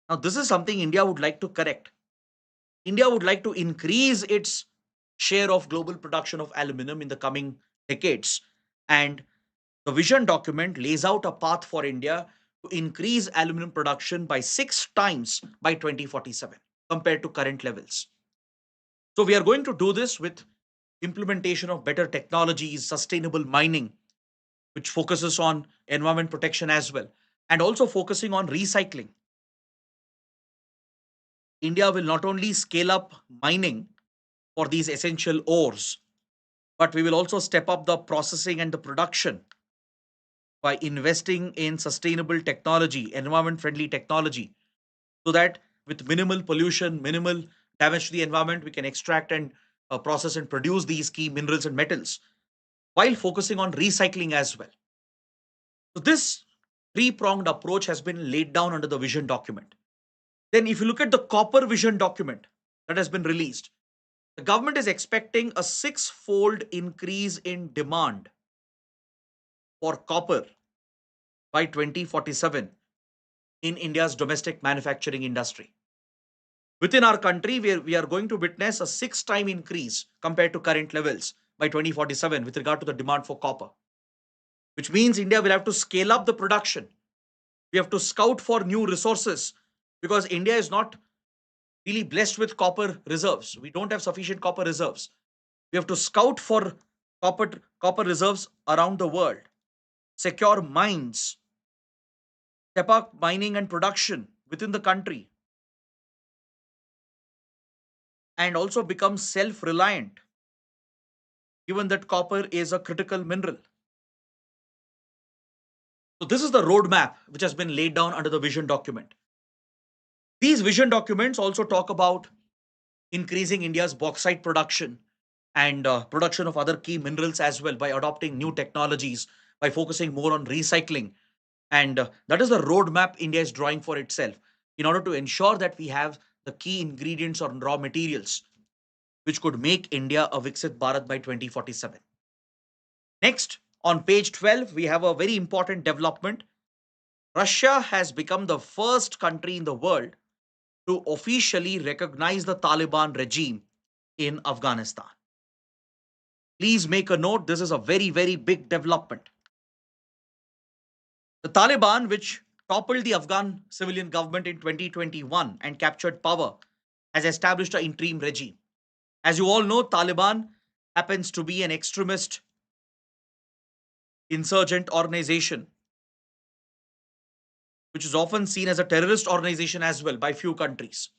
Now, this is something India would like to correct. India would like to increase its share of global production of aluminum in the coming decades. And the vision document lays out a path for India to increase aluminum production by 6 times by 2047 compared to current levels. So we are going to do this with implementation of better technologies, sustainable mining, which focuses on environment protection as well, and also focusing on recycling. India will not only scale up mining for these essential ores, but we will also step up the processing and the production by investing in sustainable technology, environment friendly technology, so that with minimal pollution, minimal damage to the environment, we can extract and process and produce these key minerals and metals while focusing on recycling as well. So, this three pronged approach has been laid down under the vision document. Then, if you look at the copper vision document that has been released, the government is expecting a six-fold increase in demand for copper by 2047 in India's domestic manufacturing industry. Within our country, we are going to witness a 6-time increase compared to current levels by 2047 with regard to the demand for copper, which means India will have to scale up the production. We have to scout for new resources because India is not really blessed with copper reserves. We don't have sufficient copper reserves. We have to scout for copper reserves around the world, secure mines, step up mining and production within the country, and also become self-reliant, given that copper is a critical mineral. So this is the roadmap which has been laid down under the vision document. These vision documents also talk about increasing India's bauxite production and production of other key minerals as well by adopting new technologies, by focusing more on recycling. And that is the roadmap India is drawing for itself in order to ensure that we have the key ingredients or raw materials which could make India a Viksit Bharat by 2047. Next, on page 12, we have a very important development. Russia has become the first country in the world to officially recognize the Taliban regime in Afghanistan. Please make a note, this is a very, very big development. The Taliban, which toppled the Afghan civilian government in 2021 and captured power, has established an interim regime. As you all know, Taliban happens to be an extremist insurgent organization, which is often seen as a terrorist organization as well by few countries.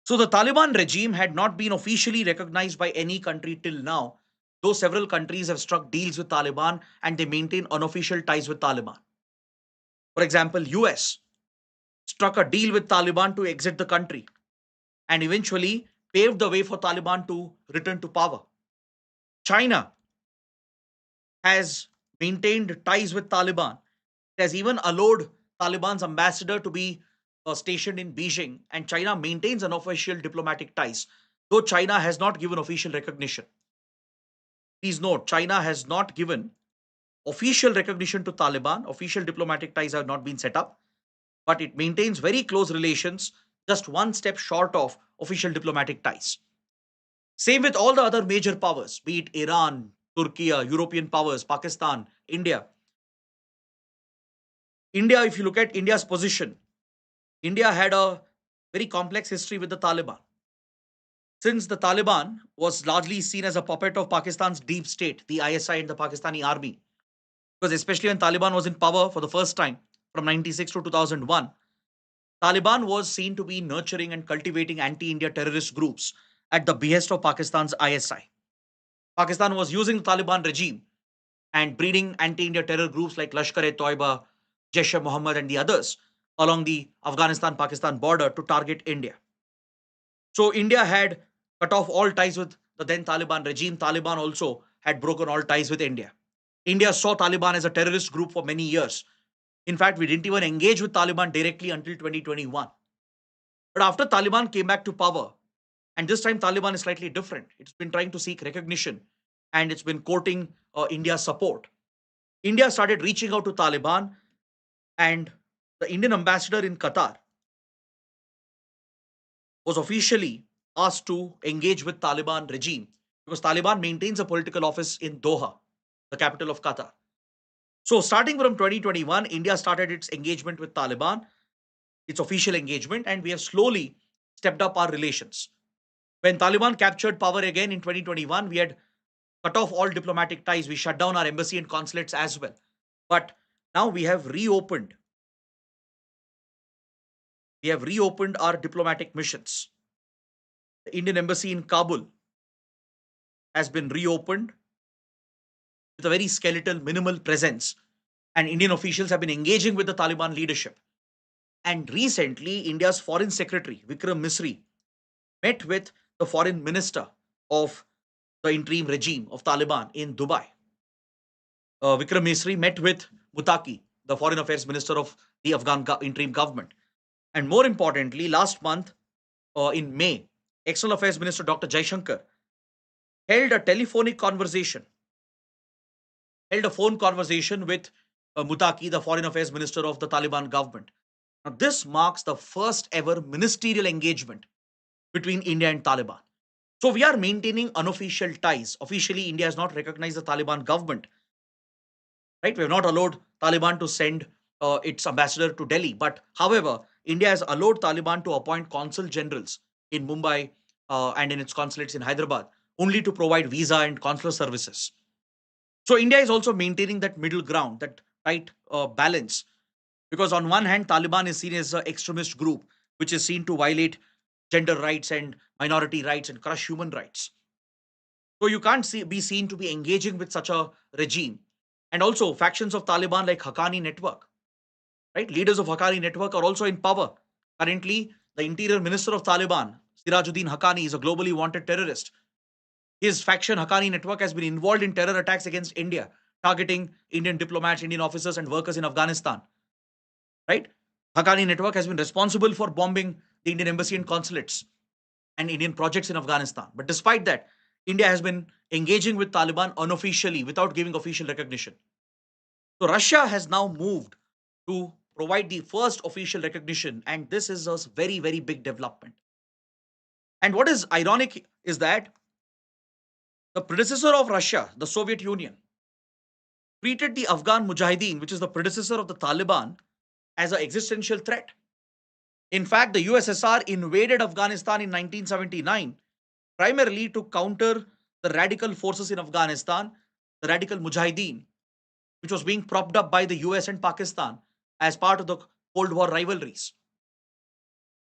So the Taliban regime had not been officially recognized by any country till now, though several countries have struck deals with Taliban and they maintain unofficial ties with Taliban. For example, US struck a deal with Taliban to exit the country and eventually paved the way for Taliban to return to power. China has maintained ties with Taliban. It has even allowed Taliban's ambassador to be stationed in Beijing, and China maintains unofficial diplomatic ties, though China has not given official recognition. Please note, China has not given official recognition to Taliban. Official diplomatic ties have not been set up, but it maintains very close relations, just one step short of official diplomatic ties. Same with all the other major powers, be it Iran, Turkey, European powers, Pakistan, India. India, if you look at India's position, India had a very complex history with the Taliban. Since the Taliban was largely seen as a puppet of Pakistan's deep state, the ISI and the Pakistani army, because especially when Taliban was in power for the first time from 96 to 2001, Taliban was seen to be nurturing and cultivating anti-India terrorist groups at the behest of Pakistan's ISI. Pakistan was using the Taliban regime and breeding anti-India terror groups like Lashkar-e-Toiba, Jaish-e-Mohammed, and the others along the Afghanistan-Pakistan border to target India. So India had cut off all ties with the then Taliban regime. Taliban also had broken all ties with India. India saw Taliban as a terrorist group for many years. In fact, we didn't even engage with Taliban directly until 2021. But after Taliban came back to power, and this time Taliban is slightly different. It's been trying to seek recognition and it's been courting India's support. India started reaching out to Taliban, and the Indian ambassador in Qatar was officially asked to engage with Taliban regime because Taliban maintains a political office in Doha, the capital of Qatar. So starting from 2021, India started its engagement with Taliban, its official engagement, and we have slowly stepped up our relations. When Taliban captured power again in 2021, we had cut off all diplomatic ties. We shut down our embassy and consulates as well. But now we have reopened. We have reopened our diplomatic missions. The Indian embassy in Kabul has been reopened with a very skeletal, minimal presence, and Indian officials have been engaging with the Taliban leadership. And recently, India's Foreign Secretary, Vikram Misri, met with the Foreign Minister of the interim regime of Taliban in Dubai. Vikram Misri met with Mutaki, the Foreign Affairs Minister of the Afghan interim government. And more importantly, last month in May, External Affairs Minister Dr. Jaishankar held a telephonic conversation, held a phone conversation with Mutaki, the Foreign Affairs Minister of the Taliban government. Now, this marks the first ever ministerial engagement between India and Taliban. So we are maintaining unofficial ties. Officially, India has not recognized the Taliban government. Right? We have not allowed Taliban to send its ambassador to Delhi. But however, India has allowed Taliban to appoint consul generals in Mumbai and in its consulates in Hyderabad, only to provide visa and consular services. So India is also maintaining that middle ground, that right balance. Because on one hand, Taliban is seen as an extremist group, which is seen to violate gender rights and minority rights and crush human rights. So you can't be seen to be engaging with such a regime. And also factions of Taliban like Haqqani Network, right? Leaders of Haqqani Network are also in power. Currently, the interior minister of Taliban, Sirajuddin Haqqani, is a globally wanted terrorist. His faction, Haqqani Network, has been involved in terror attacks against India, targeting Indian diplomats, Indian officers, and workers in Afghanistan. Right? Haqqani Network has been responsible for bombing the Indian embassy and consulates and Indian projects in Afghanistan. But despite that, India has been engaging with Taliban unofficially without giving official recognition. So Russia has now moved to provide the first official recognition, and this is a very, very big development. And what is ironic is that the predecessor of Russia, the Soviet Union, treated the Afghan Mujahideen, which is the predecessor of the Taliban, as an existential threat. In fact, the USSR invaded Afghanistan in 1979 primarily to counter the radical forces in Afghanistan, the radical Mujahideen, which was being propped up by the US and Pakistan as part of the Cold War rivalries.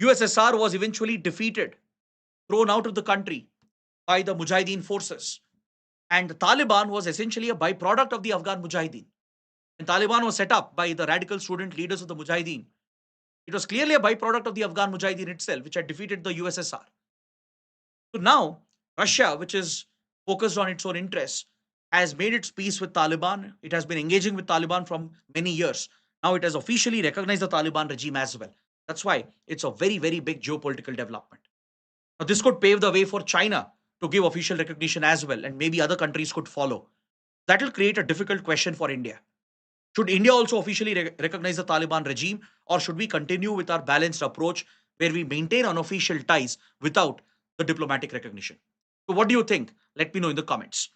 USSR was eventually defeated, thrown out of the country by the Mujahideen forces. And the Taliban was essentially a byproduct of the Afghan Mujahideen. And Taliban was set up by the radical student leaders of the Mujahideen. It was clearly a byproduct of the Afghan Mujahideen itself, which had defeated the USSR. So now, Russia, which is focused on its own interests, has made its peace with Taliban. It has been engaging with Taliban from many years. Now it has officially recognized the Taliban regime as well. That's why it's a very, very big geopolitical development. Now, this could pave the way for China to give official recognition as well, and maybe other countries could follow. That will create a difficult question for India. Should India also officially recognize the Taliban regime, or should we continue with our balanced approach where we maintain unofficial ties without the diplomatic recognition? So, what do you think? Let me know in the comments.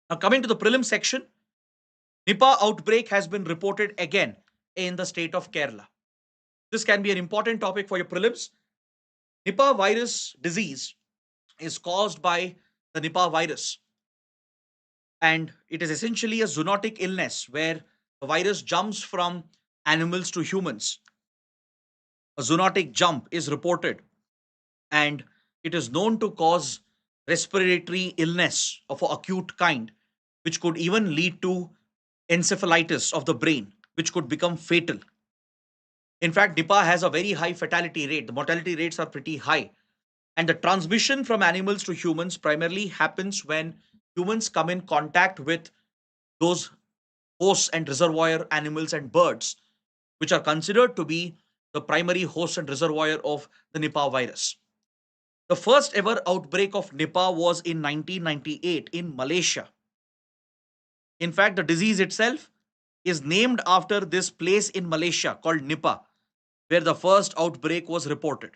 Now, coming to the prelim section, Nipah outbreak has been reported again in the state of Kerala. This can be an important topic for your prelims. Nipah virus disease is caused by the Nipah virus, and it is essentially a zoonotic illness where the virus jumps from animals to humans. A zoonotic jump is reported, and it is known to cause respiratory illness of an acute kind, which could even lead to encephalitis of the brain, which could become fatal. In fact, Nipah has a very high fatality rate. The mortality rates are pretty high. And the transmission from animals to humans primarily happens when humans come in contact with those hosts and reservoir animals and birds, which are considered to be the primary host and reservoir of the Nipah virus. The first ever outbreak of Nipah was in 1998 in Malaysia. In fact, the disease itself is named after this place in Malaysia called Nipah, where the first outbreak was reported.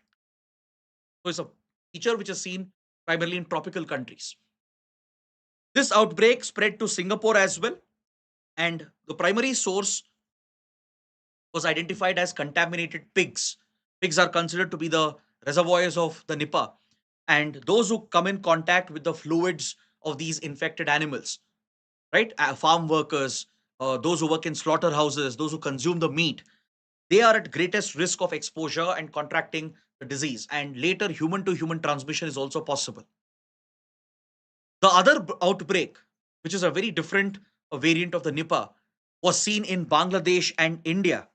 So it's a feature which is seen primarily in tropical countries. This outbreak spread to Singapore as well, and the primary source was identified as contaminated pigs. Pigs are considered to be the reservoirs of the Nipah, and those who come in contact with the fluids of these infected animals, right? Farm workers, those who work in slaughterhouses, those who consume the meat, they are at greatest risk of exposure and contracting the disease. And later, human to human transmission is also possible. The other outbreak, which is a very different variant of the Nipah, was seen in Bangladesh and India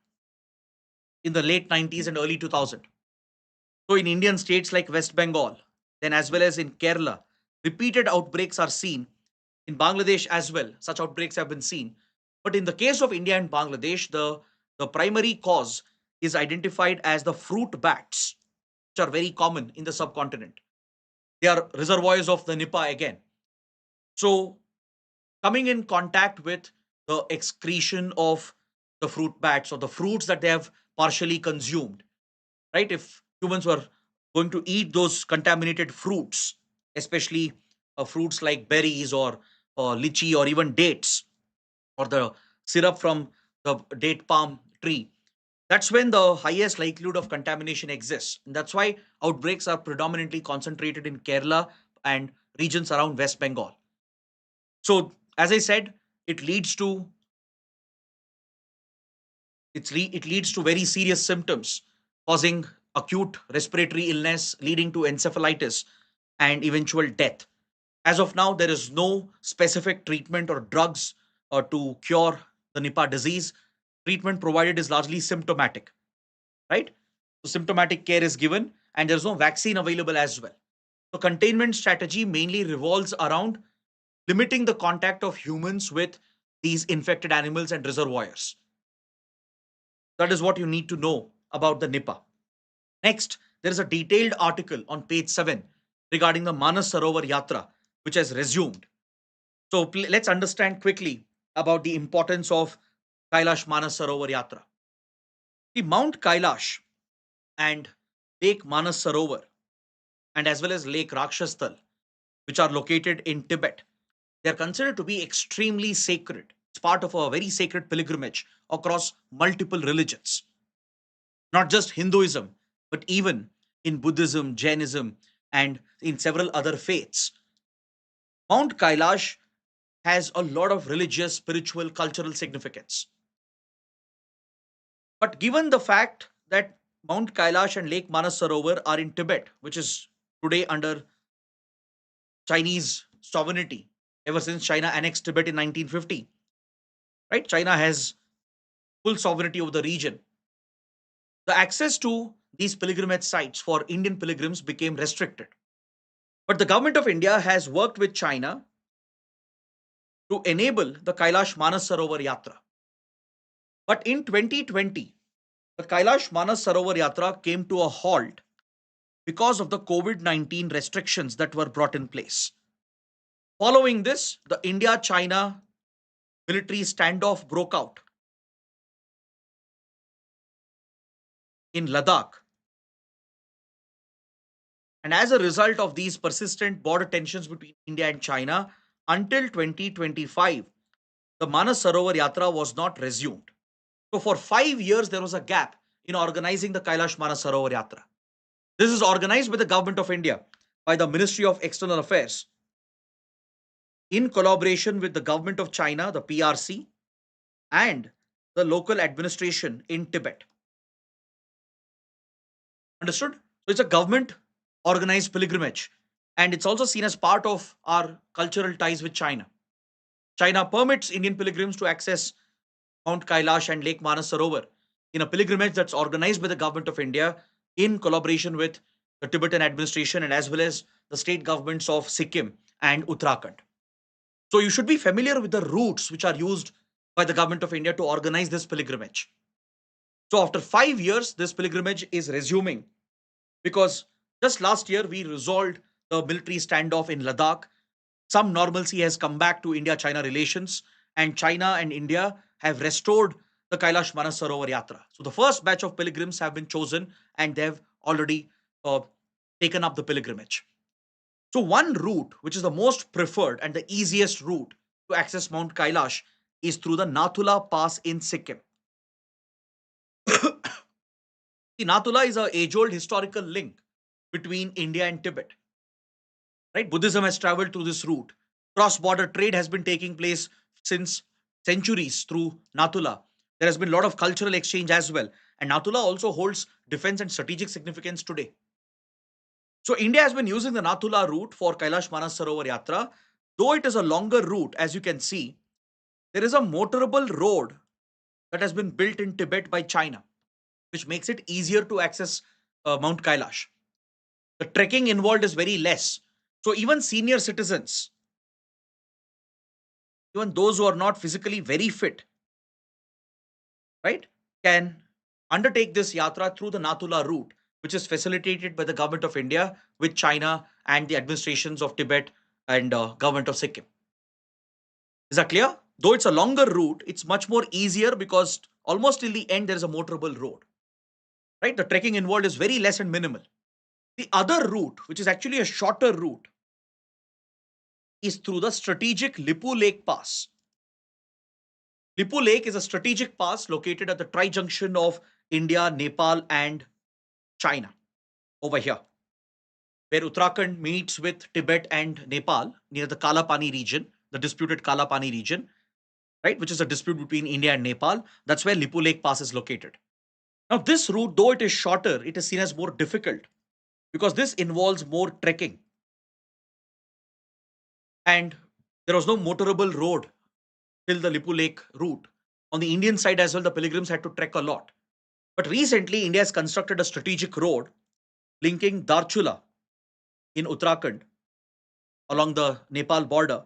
in the late 90s and early 2000s. So, in Indian states like West Bengal, then as well as in Kerala, repeated outbreaks are seen. In Bangladesh as well, such outbreaks have been seen. But in the case of India and Bangladesh, the primary cause is identified as the fruit bats, which are very common in the subcontinent. They are reservoirs of the Nipah again. So, coming in contact with the excretion of the fruit bats or the fruits that they have partially consumed, right? If humans were going to eat those contaminated fruits, especially fruits like berries or lychee or even dates or the syrup from the date palm tree, that's when the highest likelihood of contamination exists. And that's why outbreaks are predominantly concentrated in Kerala and regions around West Bengal. So, as I said, it leads to it leads to very serious symptoms, causing acute respiratory illness, leading to encephalitis and eventual death. As of now, there is no specific treatment or drugs to cure the Nipah disease. Treatment provided is largely symptomatic, right? So symptomatic care is given, and there's no vaccine available as well. So containment strategy mainly revolves around limiting the contact of humans with these infected animals and reservoirs. That is what you need to know about the Nipah. Next, there is a detailed article on page 7 regarding the Manasarovar Yatra, which has resumed. So let's understand quickly about the importance of Kailash Manasarovar Yatra. The Mount Kailash and Lake Manasarovar, and as well as Lake Rakshasthal, which are located in Tibet, they are considered to be extremely sacred. It's part of a very sacred pilgrimage across multiple religions, not just Hinduism, but even in Buddhism, Jainism, and in several other faiths. Mount Kailash has a lot of religious, spiritual, cultural significance. But given the fact that Mount Kailash and Lake Manasarovar are in Tibet, which is today under Chinese sovereignty ever since China annexed Tibet in 1950, right? China has full sovereignty over the region. The access to these pilgrimage sites for Indian pilgrims became restricted. But the government of India has worked with China to enable the Kailash Manasarovar Yatra. But in 2020, the Kailash Manasarovar Yatra came to a halt because of the COVID-19 restrictions that were brought in place. Following this, the India China military standoff broke out in Ladakh. And as a result of these persistent border tensions between India and China, until 2025, the Manasarovar Yatra was not resumed. So, for 5 years, there was a gap in organizing the Kailash Manasarovar Yatra. This is organized by the government of India, by the Ministry of External Affairs, in collaboration with the government of China, the PRC, and the local administration in Tibet. Understood? So it's a government organized pilgrimage, and it's also seen as part of our cultural ties with China. China permits Indian pilgrims to access Mount Kailash and Lake Manasarovar in a pilgrimage that's organized by the government of India in collaboration with the Tibetan administration and as well as the state governments of Sikkim and Uttarakhand. So you should be familiar with the routes which are used by the government of India to organize this pilgrimage. So after 5 years, this pilgrimage is resuming because just last year we resolved the military standoff in Ladakh. Some normalcy has come back to India China relations, and China and India have restored the Kailash Manasarovar Yatra. So the first batch of pilgrims have been chosen and they have already taken up the pilgrimage. So, one route, which is the most preferred and the easiest route to access Mount Kailash, is through the Nathula Pass in Sikkim. The Nathula is an age-old historical link between India and Tibet. Right? Buddhism has traveled through this route. Cross-border trade has been taking place since centuries through Nathula. There has been a lot of cultural exchange as well. And Nathula also holds defense and strategic significance today. So India has been using the Nathula route for Kailash Manasarovar Yatra. Though it is a longer route, as you can see, there is a motorable road that has been built in Tibet by China, which makes it easier to access Mount Kailash. The trekking involved is very less. So even senior citizens, even those who are not physically very fit, right, can undertake this yatra through the Nathula route, which is facilitated by the government of India with China and the administrations of Tibet and government of Sikkim. Is that clear? Though it's a longer route, it's much more easier because almost till the end there is a motorable road. Right? The trekking involved is very less and minimal. The other route, which is actually a shorter route, is through the strategic Lipu Lake Pass. Lipu Lake is a strategic pass located at the tri-junction of India, Nepal, and China over here, where Uttarakhand meets with Tibet and Nepal near the Kalapani region, the disputed Kalapani region, right, which is a dispute between India and Nepal. That's where Lipu Lake Pass is located. Now, this route, though it is shorter, it is seen as more difficult because this involves more trekking. And there was no motorable road till the Lipu Lake route. On the Indian side as well, the pilgrims had to trek a lot. But recently, India has constructed a strategic road linking Darchula in Uttarakhand along the Nepal border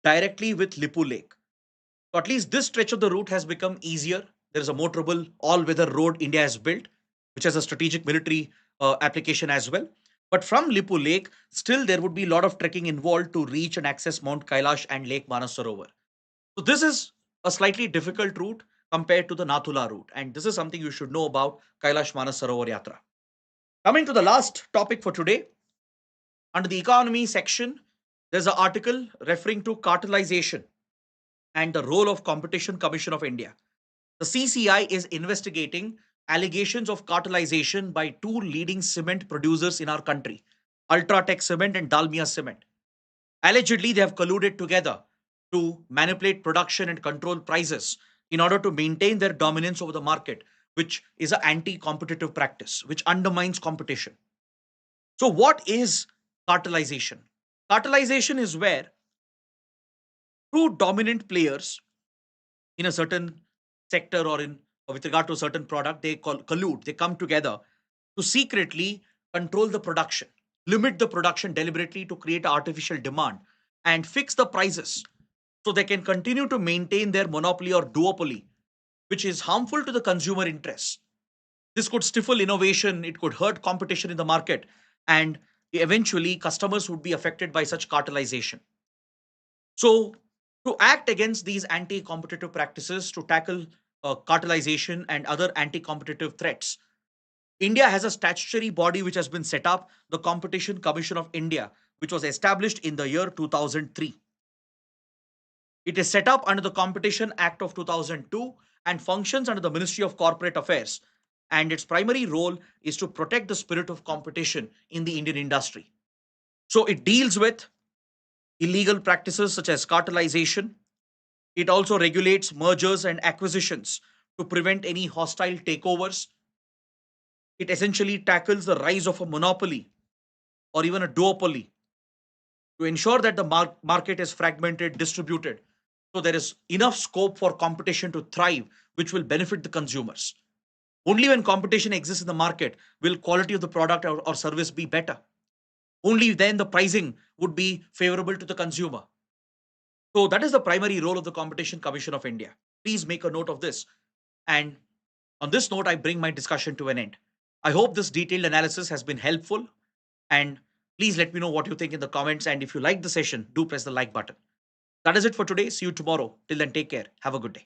directly with Lipu Lake. So at least this stretch of the route has become easier. There is a motorable all-weather road India has built, which has a strategic military application as well. But from Lipu Lake, still there would be a lot of trekking involved to reach and access Mount Kailash and Lake Manasarovar. So this is a slightly difficult route compared to the Nathula route. And this is something you should know about Kailash Manasarovar Yatra. Coming to the last topic for today, under the economy section, there's an article referring to cartelization and the role of Competition Commission of India. The CCI is investigating allegations of cartelization by two leading cement producers in our country, Ultratech Cement and Dalmia Cement. Allegedly, they have colluded together to manipulate production and control prices in order to maintain their dominance over the market, which is an anti-competitive practice, which undermines competition. So what is cartelization? Cartelization is where two dominant players in a certain sector or with regard to a certain product, they collude, they come together to secretly control the production, limit the production deliberately to create artificial demand and fix the prices so they can continue to maintain their monopoly or duopoly, which is harmful to the consumer interests. This could stifle innovation, it could hurt competition in the market, and eventually customers would be affected by such cartelization. So, to act against these anti competitive practices, to tackle cartelization and other anti competitive threats, India has a statutory body which has been set up, the Competition Commission of India, which was established in the year 2003. It is set up under the Competition Act of 2002 and functions under the Ministry of Corporate Affairs. And its primary role is to protect the spirit of competition in the Indian industry. So it deals with illegal practices such as cartelization. It also regulates mergers and acquisitions to prevent any hostile takeovers. It essentially tackles the rise of a monopoly or even a duopoly to ensure that the market is fragmented, distributed, So there is enough scope for competition to thrive, which will benefit the consumers. Only when competition exists in the market will quality of the product or service be better. Only then the pricing would be favorable to the consumer. So that is the primary role of the Competition Commission of India. Please make a note of this. And on this note, I bring my discussion to an end. I hope this detailed analysis has been helpful. And please let me know what you think in the comments. And if you like the session, do press the like button. That is it for today. See you tomorrow. Till then, take care. Have a good day.